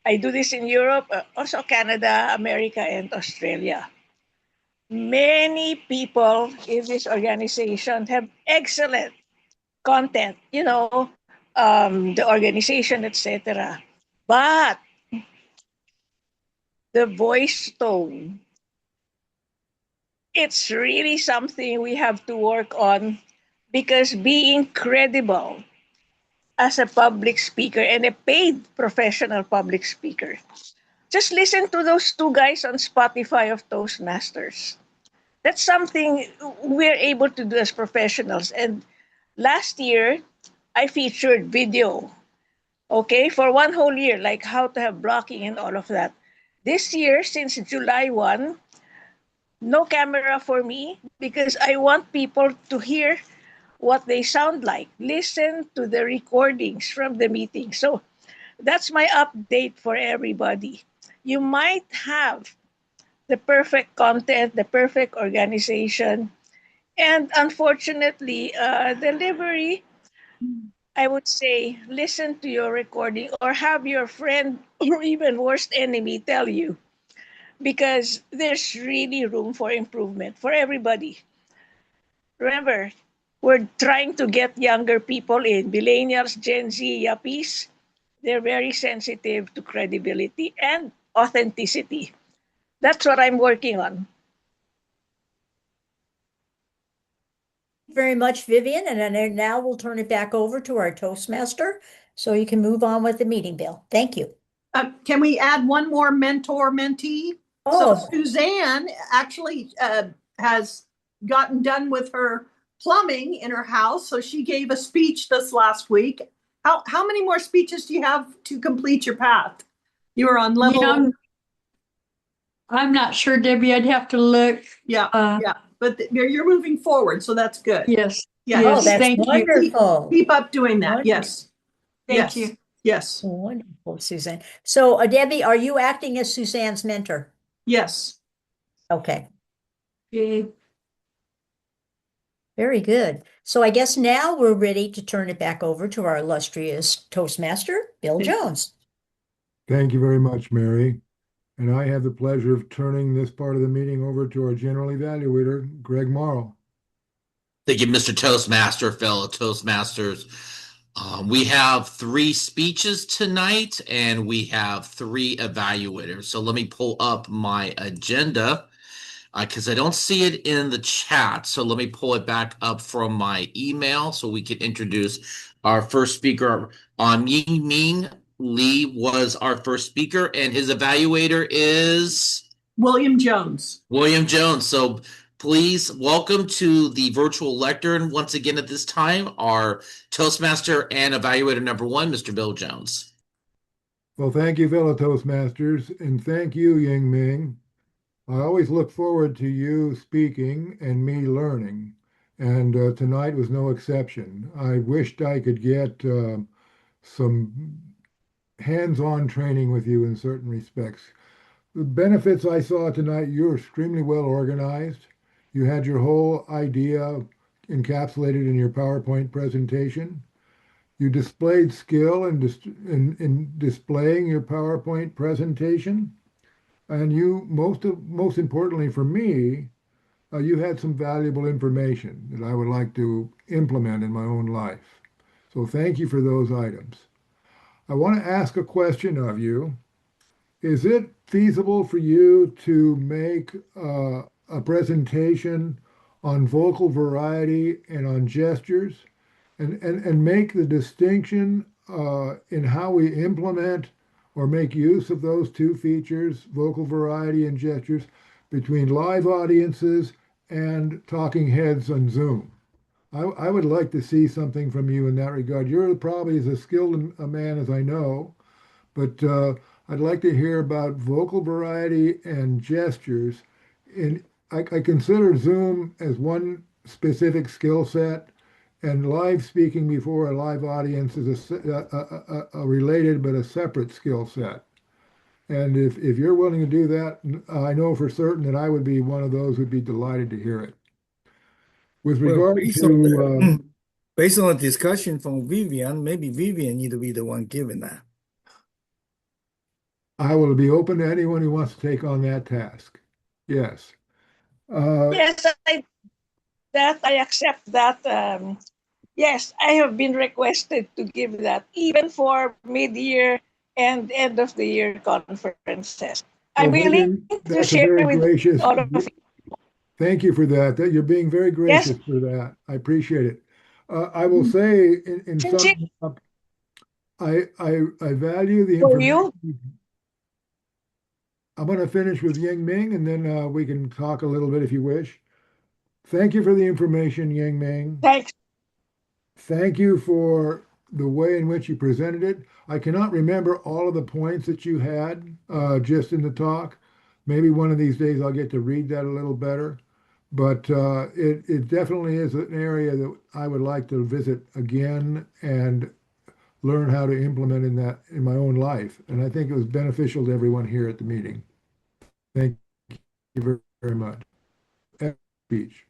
I do this in Europe, also Canada, America, and Australia. Many people in this organization have excellent content, the organization, etc. But the voice tone, it's really something we have to work on because being credible as a public speaker and a paid professional public speaker, just listen to those two guys on Spotify of Toastmasters. That's something we're able to do as professionals. And last year, I featured video, okay, for one whole year, like how to have blocking and all of that. This year, since July 1, no camera for me because I want people to hear what they sound like, listen to the recordings from the meeting. So that's my update for everybody. You might have the perfect content, the perfect organization, and unfortunately, delivery, I would say, listen to your recording or have your friend or even worst enemy tell you because there's really room for improvement for everybody. Remember, we're trying to get younger people in, millennials, Gen Z, yuppies. They're very sensitive to credibility and authenticity. That's what I'm working on. Very much, Vivian, and then now we'll turn it back over to our Toastmaster so you can move on with the meeting, Bill. Thank you. Can we add one more mentor mentee? Oh. So Suzanne actually has gotten done with her plumbing in her house. So she gave a speech this last week. How many more speeches do you have to complete your path? You were on level. Yeah, I'm not sure, Debbie. I'd have to look. Yeah, but you're moving forward, so that's good. Yes. Yeah. Oh, that's thank you. wonderful. Keep up doing that. Wonderful. Yes. Thank Yes. you. Yes. Wonderful, Suzanne. So, Debbie, are you acting as Suzanne's mentor? Yes. Okay, Okay. very good. So I guess now we're ready to turn it back over to our illustrious Toastmaster, Bill Jones. Thank you very much, Mary. And I have the pleasure of turning this part of the meeting over to our general evaluator, Greg Morrow. Thank you, Mr. Toastmaster, fellow Toastmasters. We have 3 speeches tonight, and we have 3 evaluators. So let me pull up my agenda because I don't see it in the chat. So let me pull it back up from my email so we can introduce our first speaker. Ying Ming Lee was our first speaker, and his evaluator is William Jones. William Jones. So please welcome to the virtual lectern once again at this time, our Toastmaster and evaluator number 1, Mr. Bill Jones. Well, thank you, fellow Toastmasters, and thank you, Ying Ming. I always look forward to you speaking and me learning, and tonight was no exception. I wished I could get some hands-on training with you in certain respects. The benefits I saw tonight, you're extremely well organized. You had your whole idea encapsulated in your PowerPoint presentation. You displayed skill in displaying your PowerPoint presentation. And you, most importantly for me, you had some valuable information that I would like to implement in my own life. So thank you for those items. I want to ask a question of you. Is it feasible for you to make a presentation on vocal variety and on gestures and make the distinction in how we implement or make use of those 2 features, vocal variety and gestures, between live audiences and talking heads on Zoom? I would like to see something from you in that regard. You're probably as skilled a man as I know, but I'd like to hear about vocal variety and gestures. I consider Zoom as one specific skill set, And live speaking before a live audience is a related but a separate skill set. And if you're willing to do that, I know for certain that I would be one of those who'd be delighted to hear it. With Well, regard to, based on the discussion from Vivian, maybe Vivian need to be the one giving that. I will be open to anyone who wants to take on that task. Yes. Yes, I accept that. Yes, I have been requested to give that even for mid-year and end of the year conferences. I'm Well, willing Vivian, to that's a share very with gracious. all of you. Thank you for that. You're being very Yes, gracious for that. I appreciate it. I will say, in sincere summing up, I value the for information. you. I'm going to finish with Yang Ming, and then we can talk a little bit if you wish. Thank you for the information, Yang Ming. Thanks. Thank you for the way in which you presented it. I cannot remember all of the points that you had just in the talk. Maybe one of these days I'll get to read that a little better. But it definitely is an area that I would like to visit again and learn how to implement in my own life. And I think it was beneficial to everyone here at the meeting. Thank you very, very much. Speech.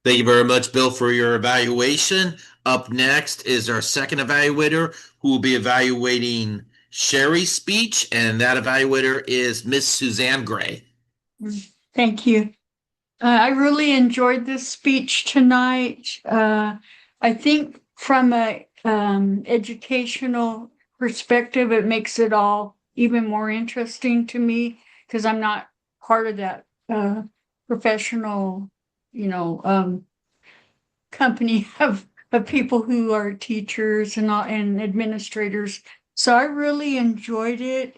Thank you very much, Bill, for your evaluation. Up next is our second evaluator who will be evaluating Sherry's speech, and that evaluator is Miss Suzanne Gray. Thank you. I really enjoyed this speech tonight. I think from a educational perspective, it makes it all even more interesting to me because I'm not part of that professional, company of people who are teachers and administrators. So I really enjoyed it.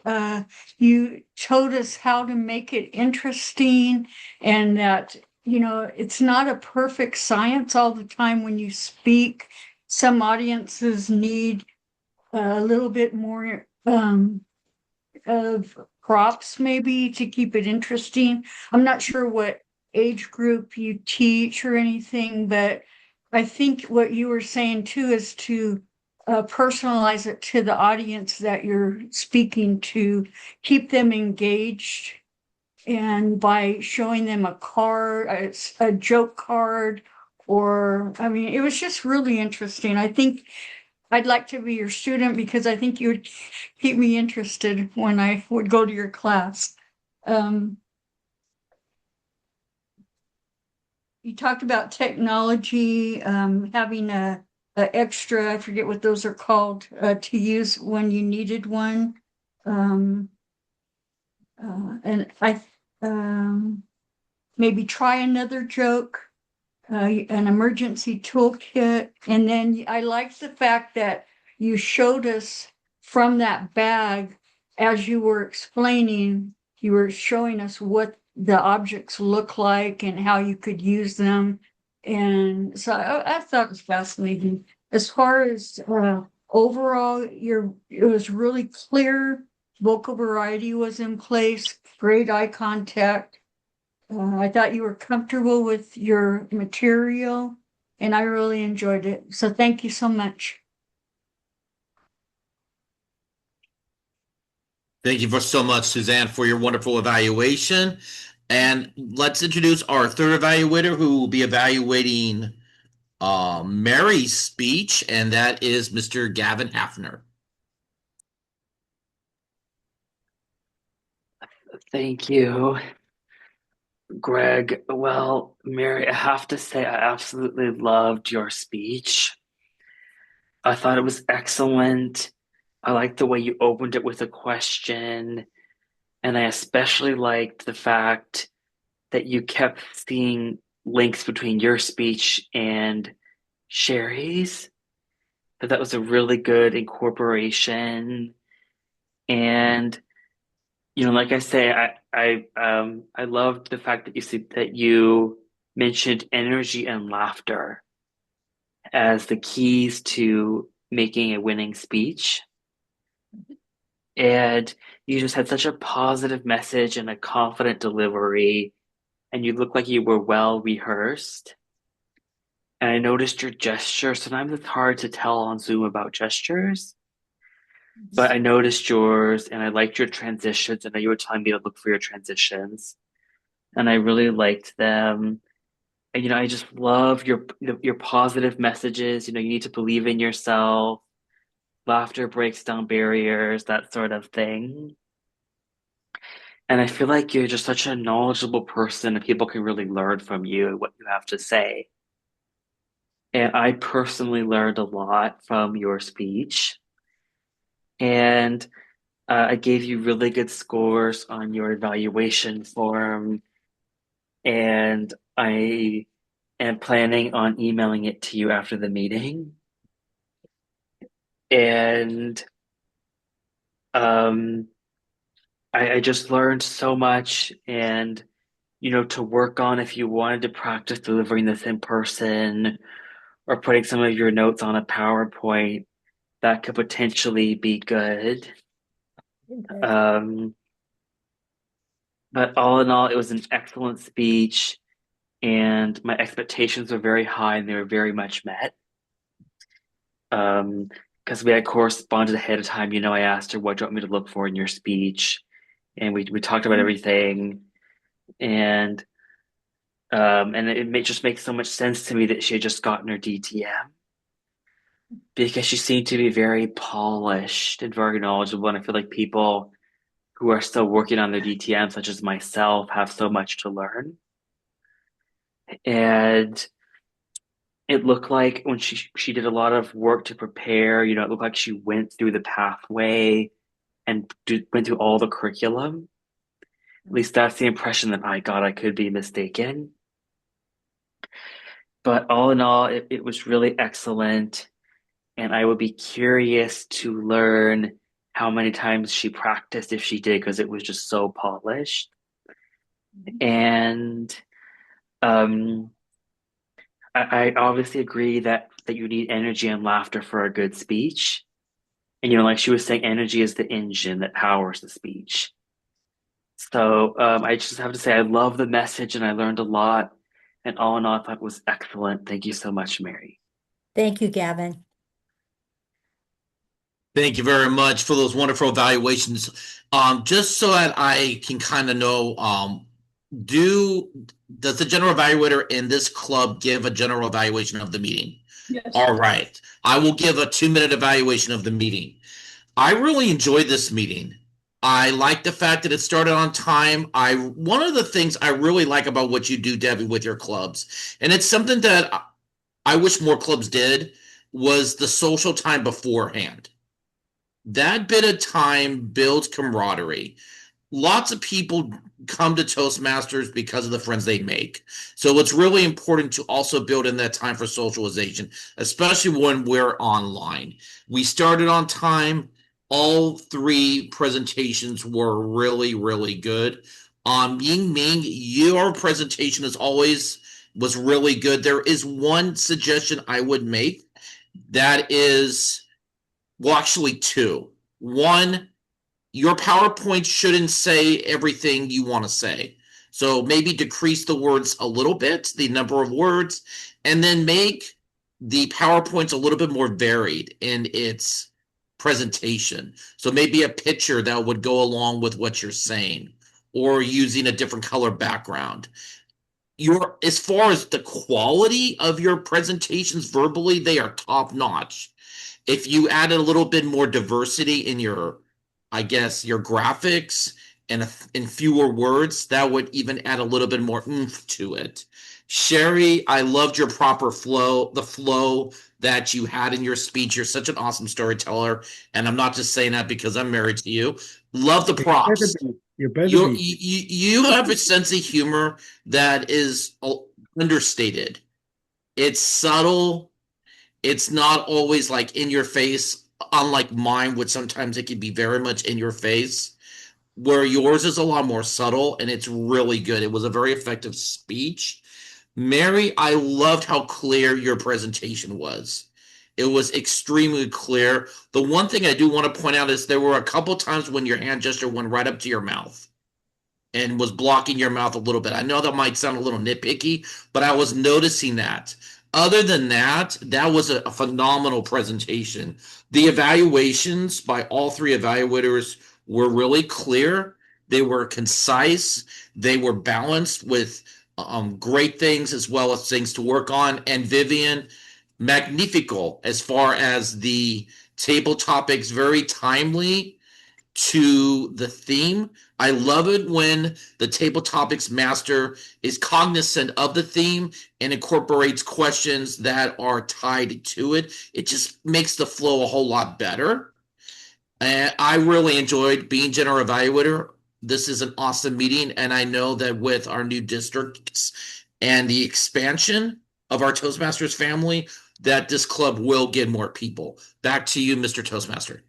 You told us how to make it interesting and that, it's not a perfect science all the time when you speak. Some audiences need a little bit more of props maybe to keep it interesting. I'm not sure what age group you teach or anything, but I think what you were saying too is to personalize it to the audience that you're speaking to, keep them engaged. And by showing them a card, a joke card, or I mean, it was just really interesting. I think I'd like to be your student because I think you would keep me interested when I would go to your class. You talked about technology, having a extra, I forget what those are called, to use when you needed one. And I maybe try another joke, an emergency toolkit. And then I like the fact that you showed us from that bag as you were explaining, you were showing us what the objects look like and how you could use them. And so I thought it was fascinating. As far as overall, it was really clear. Vocal variety was in place, great eye contact. I thought you were comfortable with your material and I really enjoyed it. So thank you so much. Thank you so much, Suzanne, for your wonderful evaluation. And let's introduce our third evaluator who will be evaluating Mary's speech, and that is Mr. Gavin Hafner. Thank you, Greg. Well, Mary, I have to say, I absolutely loved your speech. I thought it was excellent. I liked the way you opened it with a question. And I especially liked the fact that you kept seeing links between your speech and Sherry's. That was a really good incorporation. And like I say, I loved the fact that you mentioned energy and laughter as the keys to making a winning speech. And you just had such a positive message and a confident delivery, and you looked like you were well rehearsed. and I noticed your gesture. Sometimes it's hard to tell on Zoom about gestures, but I noticed yours and I liked your transitions. I know you were telling me to look for your transitions, and I really liked them. And I just love your positive messages. You need to believe in yourself. Laughter breaks down barriers, that sort of thing. And I feel like you're just such a knowledgeable person and people can really learn from you and what you have to say. And I personally learned a lot from your speech. And I gave you really good scores on your evaluation form. And I am planning on emailing it to you after the meeting. And um, I just learned so much. And to work on if you wanted to practice delivering this in person or putting some of your notes on a PowerPoint, that could potentially be good. Okay. But all in all, it was an excellent speech, and my expectations were very high and they were very much met. Because we had corresponded ahead of time. I asked her, what do you want me to look for in your speech? And we talked about everything. And it just makes so much sense to me that she had just gotten her DTM because she seemed to be very polished and very knowledgeable. And I feel like people who are still working on their DTM, such as myself, have so much to learn. And it looked like when she did a lot of work to prepare, it looked like she went through the pathway and went through all the curriculum. At least that's the impression that I got. I could be mistaken. But all in all, it was really excellent. And I would be curious to learn how many times she practiced if she did, because it was just so polished. And um, I obviously agree that you need energy and laughter for a good speech. And like she was saying, energy is the engine that powers the speech. So I just have to say I love the message and I learned a lot. And all in all, I thought it was excellent. Thank you so much, Mary. Thank you, Gavin. Thank you very much for those wonderful evaluations. Just so that I can kind of know, does the general evaluator in this club give a general evaluation of the meeting? Yes. All right. I will give a 2-minute evaluation of the meeting. I really enjoyed this meeting. I like the fact that it started on time. One of the things I really like about what you do, Debbie, with your clubs, and it's something that I wish more clubs did, was the social time beforehand. That bit of time builds camaraderie. Lots of people come to Toastmasters because of the friends they make. So it's really important to also build in that time for socialization, especially when we're online. We started on time. All 3 presentations were really, really good. Ying Ming, your presentation was really good. There is one suggestion I would make that is, well, actually 2. One, your PowerPoint shouldn't say everything you want to say. So maybe decrease the words a little bit, the number of words, and then make the PowerPoints a little bit more varied in its presentation. So maybe a picture that would go along with what you're saying, or using a different color background. As far as the quality of your presentations verbally, they are top notch. If you added a little bit more diversity in your, I guess, your graphics and in fewer words, that would even add a little bit more oomph to it. Sherry, I loved your proper flow, the flow that you had in your speech. You're such an awesome storyteller, and I'm not just saying that because I'm married to you. Love the props. You better be. You have a sense of humor that is understated. It's subtle. It's not always like in your face, unlike mine, which sometimes it can be very much in your face, where yours is a lot more subtle and it's really good. It was a very effective speech. Mary, I loved how clear your presentation was. It was extremely clear. The one thing I do want to point out is there were a couple times when your hand gesture went right up to your mouth and was blocking your mouth a little bit. I know that might sound a little nitpicky, but I was noticing that. Other than that, that was a phenomenal presentation. The evaluations by all three evaluators were really clear. They were concise. They were balanced with great things as well as things to work on. And Vivian, magnifico as far as the table topics, very timely to the theme. I love it when the table topics master is cognizant of the theme and incorporates questions that are tied to it. It just makes the flow a whole lot better. And I really enjoyed being general evaluator. This is an awesome meeting, and I know that with our new districts and the expansion of our Toastmasters family, that this club will get more people. Back to you, Mr. Toastmaster.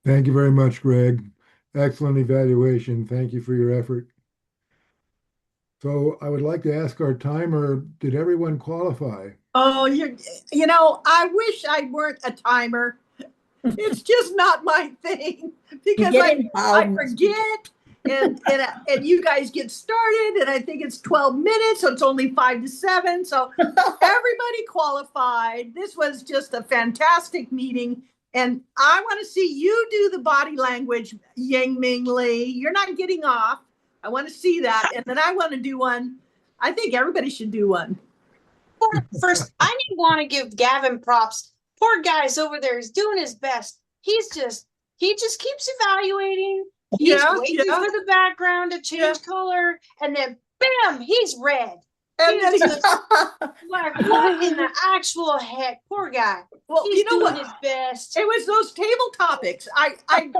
Thank you very much, Greg. Excellent evaluation. Thank you for your effort. So I would like to ask our timer, did everyone qualify? Oh, I wish I weren't a timer. It's just not my thing because I forget and you guys get started and I think it's 12 minutes, so it's only 5 to 7. So everybody qualified. This was just a fantastic meeting. And I want to see you do the body language, Yang Ming Lee. You're not getting off. I want to see that. And then I want to do one. I think everybody should do one. First, I want to give Gavin props. Poor guy's over there. He's doing his best. He just keeps evaluating. He's waiting for the background to change color. And then, bam, he's red. And then like, what in the actual heck? Poor guy. Well, he's doing his best. It was those table topics. I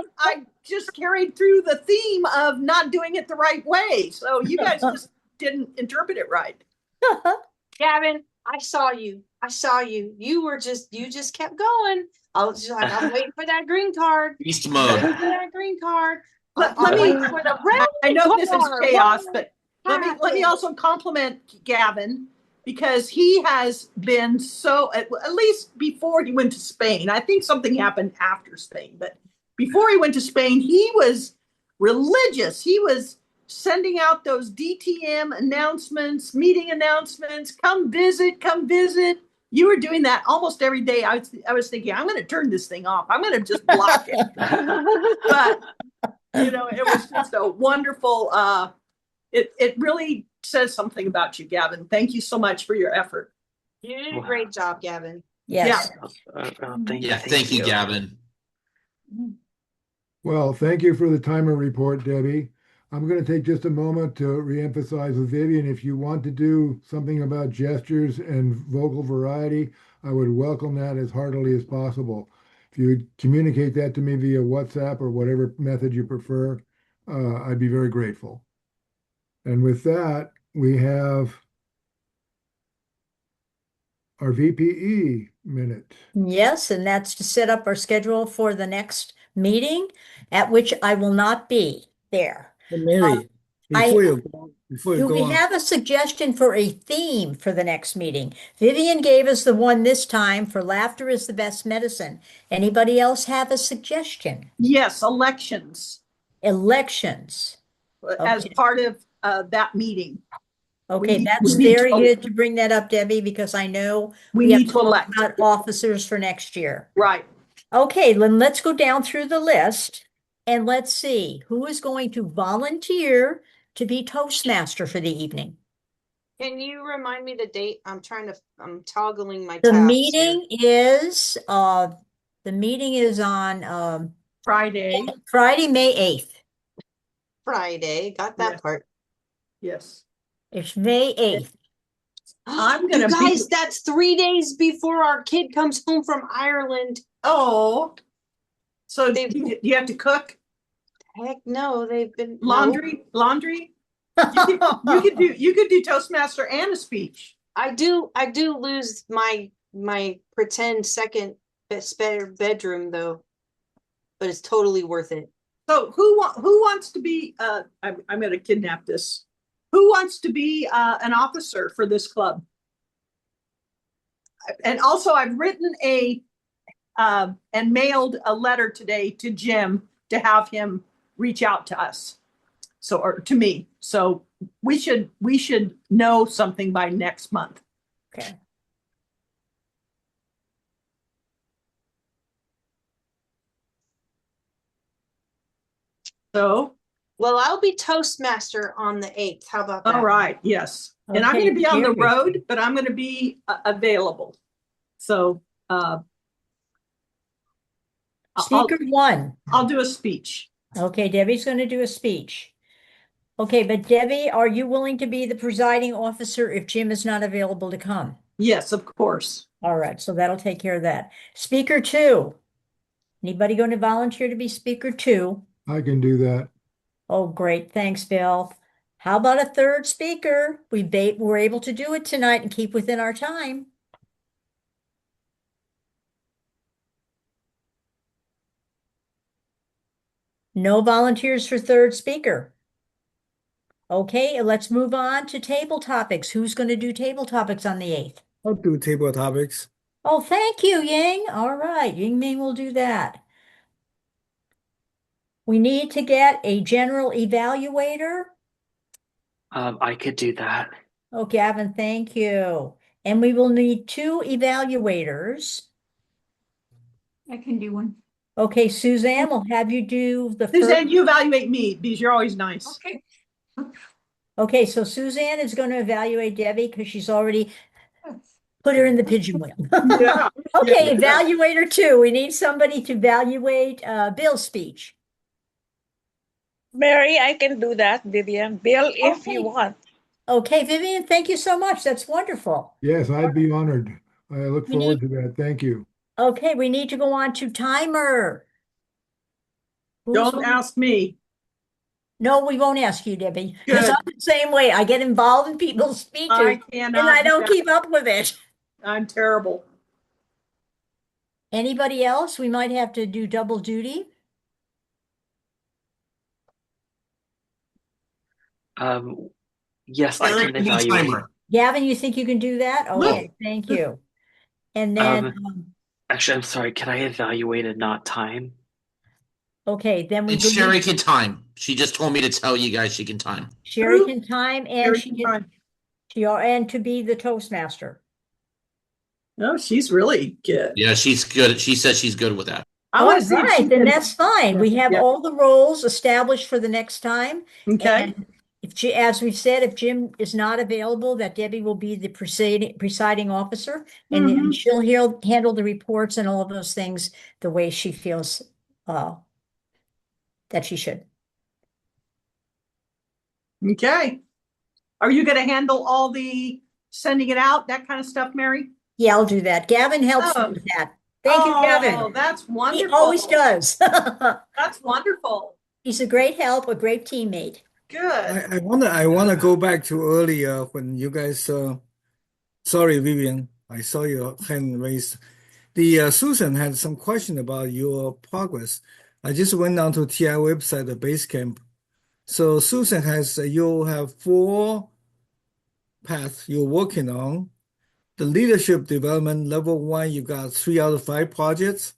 just carried through the theme of not doing it the right way. So you guys just didn't interpret it right. Gavin, I saw you. You just kept going. I was just like, I'm waiting for that green card. Beast mode. Waiting for that green card. Let me. I know this is chaos, but let me also compliment Gavin because he has been so, at least before he went to Spain. I think something happened after Spain, but before he went to Spain, he was religious. He was sending out those DTM announcements, meeting announcements, come visit. You were doing that almost every day. I was thinking, I'm going to turn this thing off. I'm going to just block it. But, it was just a wonderful, it really says something about you, Gavin. Thank you so much for your effort. You did a great job, Gavin. Yes. Thank you, Gavin. Well, thank you for the timer report, Debbie. I'm going to take just a moment to reemphasize with Vivian, if you want to do something about gestures and vocal variety, I would welcome that as heartily as possible. If you would communicate that to me via WhatsApp or whatever method you prefer, I'd be very grateful. And with that, we have our VPE minute. Yes, and that's to set up our schedule for the next meeting, at which I will not be there. Hey, Mary, before you Do go we on, have a suggestion for a theme for the next meeting? Vivian gave us the one this time for laughter is the best medicine. Anybody else have a suggestion? Yes, elections Elections. as part of that meeting. Okay, We that's need very to- good to bring that up, Debbie, because I know We have need to talk elect. about officers for next year. Right. Okay, then let's go down through the list and let's see who is going to volunteer to be Toastmaster for the evening. Can you remind me the date? I'm toggling my The tabs meeting is on Friday. Friday, May 8th. Friday. Got that Yes. part. Yes. It's May 8th. I'm gonna You be- guys, that's 3 days before our kid comes home from Ireland. Oh. So They- do you have to cook Heck no, they've been laundry? You could do Toastmaster and a speech. I do lose my pretend second spare bedroom though, but it's totally worth it. So who wants to be? I'm going to kidnap this. Who wants to be an officer for this club? And also, I've written and mailed a letter today to Jim to have him reach out to us. So, or to me. So we should know something by next month. Okay. So, Well, I'll be Toastmaster on the 8th. How about that? all right, yes. And I'm Okay, going to be on the Sherry. road, but I'm going to be available. So, Speaker one. I'll do a speech. Okay, Debbie's going to do a speech. Okay, but Debbie, are you willing to be the presiding officer if Jim is not available to come? Yes, of course. All right, so that'll take care of that. Speaker two. Anybody going to volunteer to be speaker two? I can do that. Oh, great. Thanks, Bill. How about a third speaker? We're able to do it tonight and keep within our time. No volunteers for third speaker. Okay, let's move on to table topics. Who's going to do table topics on the 8th? I'll do table topics. Oh, thank you, Ying. All right, Ying Ming will do that. We need to get a general evaluator. I could do that. Oh, Gavin, thank you. And we will need 2 evaluators. I can do one. Okay, Suzanne, we'll have you do the Suzanne, first. you evaluate me because you're always nice. Okay. Okay, so Suzanne is going to evaluate Debbie because she's already put her in the pigeon wheel. Yeah. Okay, Yeah. evaluator 2. We need somebody to evaluate Bill's speech. Mary, I can do that, Vivian. Bill, if Okay. you want. Okay, Vivian, thank you so much. That's wonderful. Yes, I'd be honored. I look We forward to that. Thank you. Okay, we need to go on to timer. Who's Don't going- ask me. No, we won't ask you, Debbie. Because Good. I'm the same way. I get involved in people's speeches I and cannot. I don't do that. keep up with it. I'm terrible. Anybody else? We might have to do double duty. Yes, I Eric, can you need a evaluate. timer. Gavin, you think you can do that? Okay, thank you. And then, Actually, I'm sorry. Can I evaluate and not time? okay, then we And believe Sherry can time. She just told me to tell you guys she can time. Sherry Who? can time and Very she can, fine. and to be the Toastmaster. No, she's really good. Yeah, she's good. She says she's good with that. I All want to see if she right, then can- that's fine. We have Yeah. all the roles established for the next time. Okay. And as we've said, if Jim is not available, that Debbie will be the presiding officer, and then Mhm. she'll handle the reports and all of those things the way she feels that she should. Okay. Are you going to handle all the sending it out, that kind of stuff, Mary? Yeah, I'll do that. Gavin helps me Oh. with that. Thank you, Oh, Gavin. that's He wonderful. always does. That's wonderful. He's a great help, a great teammate. Good. I wanna go back to earlier when you guys sorry, Vivian, I saw your hand raised. The Susan had some question about your progress. I just went down to TI website, the Basecamp. So Susan you have 4 paths you're working on. The leadership development level 1, you got 3 out of 5 projects.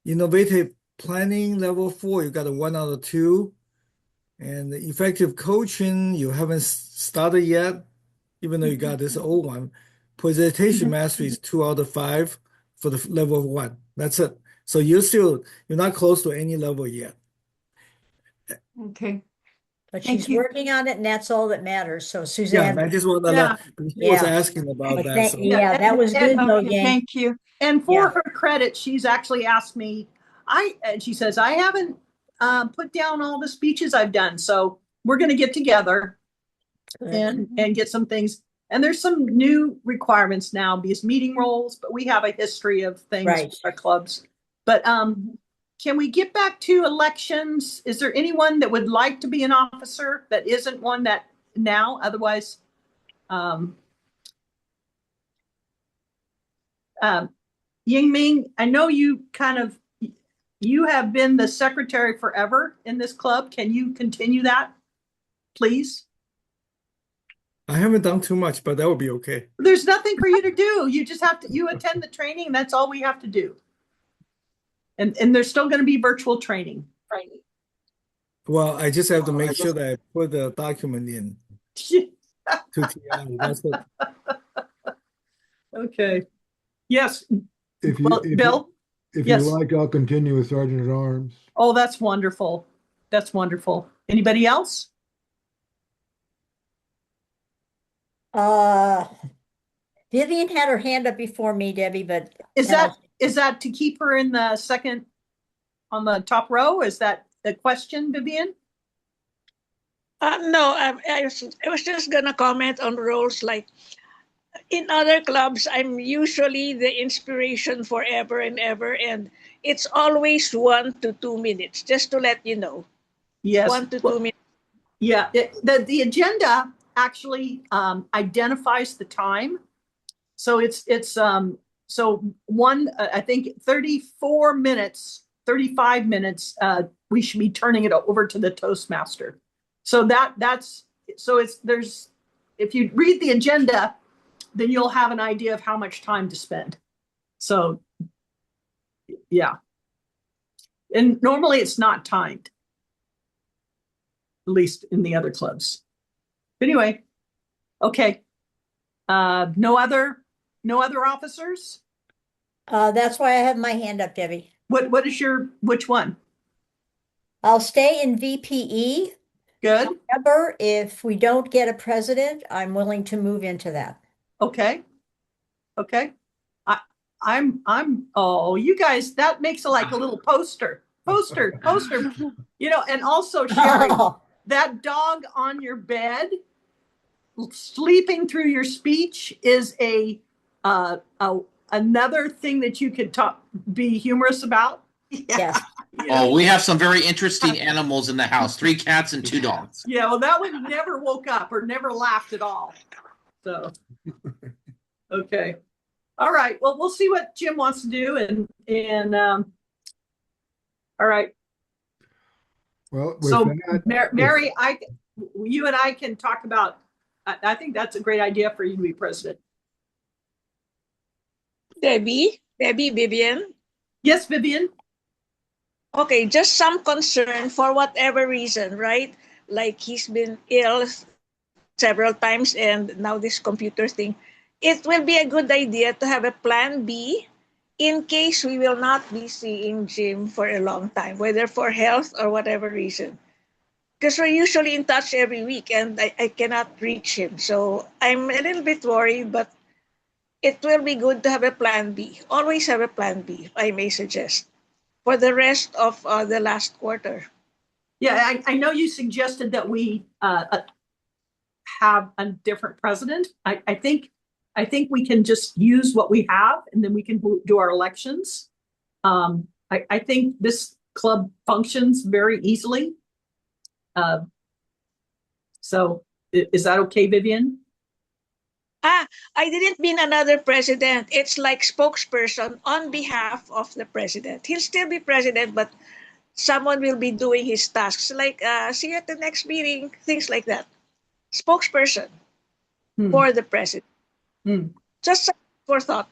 Innovative planning level 4, you got a 1 out of 2. And the effective coaching, you haven't started yet, even though you got this old one. Presentation mastery is 2 out of 5 for the level 1. That's it. So you're not close to any level yet. Okay. But Thank she's you. working on it, and that's all that matters. So Yeah, Suzanne, I just want to Yeah. she was Yeah. asking about but that. So. yeah, that was good though, Okay, Yang. thank you. And for Yeah. her credit, she's actually asked me, and she says, I haven't put down all the speeches I've done. So we're going to get together and get some things. And there's some new requirements now because meeting roles, but we have a history of things Right. with our clubs. But can we get back to elections? Is there anyone that would like to be an officer that isn't one that now? Otherwise, Ying Ming, I know you have been the secretary forever in this club. Can you continue that, please? I haven't done too much, but that would be okay. There's nothing for you to do. You just have to, you attend the training and that's all we have to do. And there's still going to be virtual training. Right. Well, I just have to make sure that I put the document in to TI. That's what. Okay. Yes. If you, Well, Bill? if Yes. you like, I'll continue with Sergeant at Arms. Oh, that's wonderful. That's wonderful. Anybody else? Vivian had her hand up before me, Debbie, but Is that to keep her in the second on the top row? Is that the question, Vivian? No, I was just gonna comment on roles like in other clubs. I'm usually the inspiration forever and ever, and it's always 1 to 2 minutes. Just to let you know, Yes. 1 to 2 minutes. Yeah, the agenda actually identifies the time. So so I think 34 minutes, 35 minutes, we should be turning it over to the Toastmaster. So if you read the agenda, then you'll have an idea of how much time to spend. So yeah. And normally it's not timed, at least in the other clubs. Anyway, okay. No other officers? that's why I have my hand up, Debbie. Which one? I'll stay in VPE. Good. However, if we don't get a president, I'm willing to move into that. Okay. Oh, you guys, that makes it like a little poster. And also Sherry, that dog on your bed sleeping through your speech is another thing that you could be humorous about. Yes. Oh, we have some very interesting animals in the house. 3 cats and 2 dogs. Yeah, well, that one never woke up or never laughed at all. So, okay. All right. Well, we'll see what Jim wants to do. And all right. Well, so that, Mary, you and I can talk about, I think that's a great idea for you to be president. Debbie, Vivian. Yes, Vivian. Okay, just some concern for whatever reason, right? Like he's been ill several times and now this computer thing. It will be a good idea to have a plan B in case we will not be seeing Jim for a long time, whether for health or whatever reason. Because we're usually in touch every week and I cannot reach him. So I'm a little bit worried, but it will be good to have a plan B. Always have a plan B, if I may suggest, for the rest of the last quarter. Yeah, I know you suggested that we have a different president. I think we can just use what we have, and then we can do our elections. I think this club functions very easily. So is that okay, Vivian? I didn't mean another president. It's like spokesperson on behalf of the president. He'll still be president, but someone will be doing his tasks, like see you at the next meeting, things like that. Spokesperson for the president. Just for thought.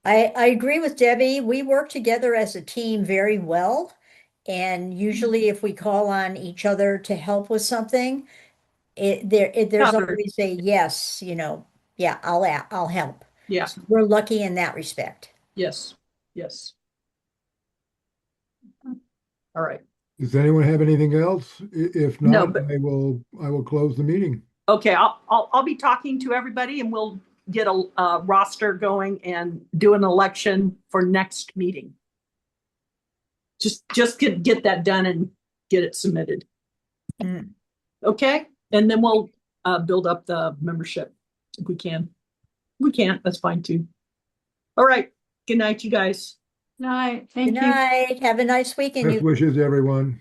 I agree with Debbie. We work together as a team very well. And usually if we call on each other to help with something, there's always a yes, yeah, I'll help. Yeah. So we're lucky in that respect. Yes. All right. does anyone have anything else? If No, not, but- I will close the meeting. Okay, I'll be talking to everybody, and we'll get a roster going and do an election for next meeting. Just get that done and get it submitted. Okay, and then we'll build up the membership if we can. We can't, that's fine too. All right. Good night, you guys. Night. Thank Good you. night. Have a nice weekend. Best wishes, everyone.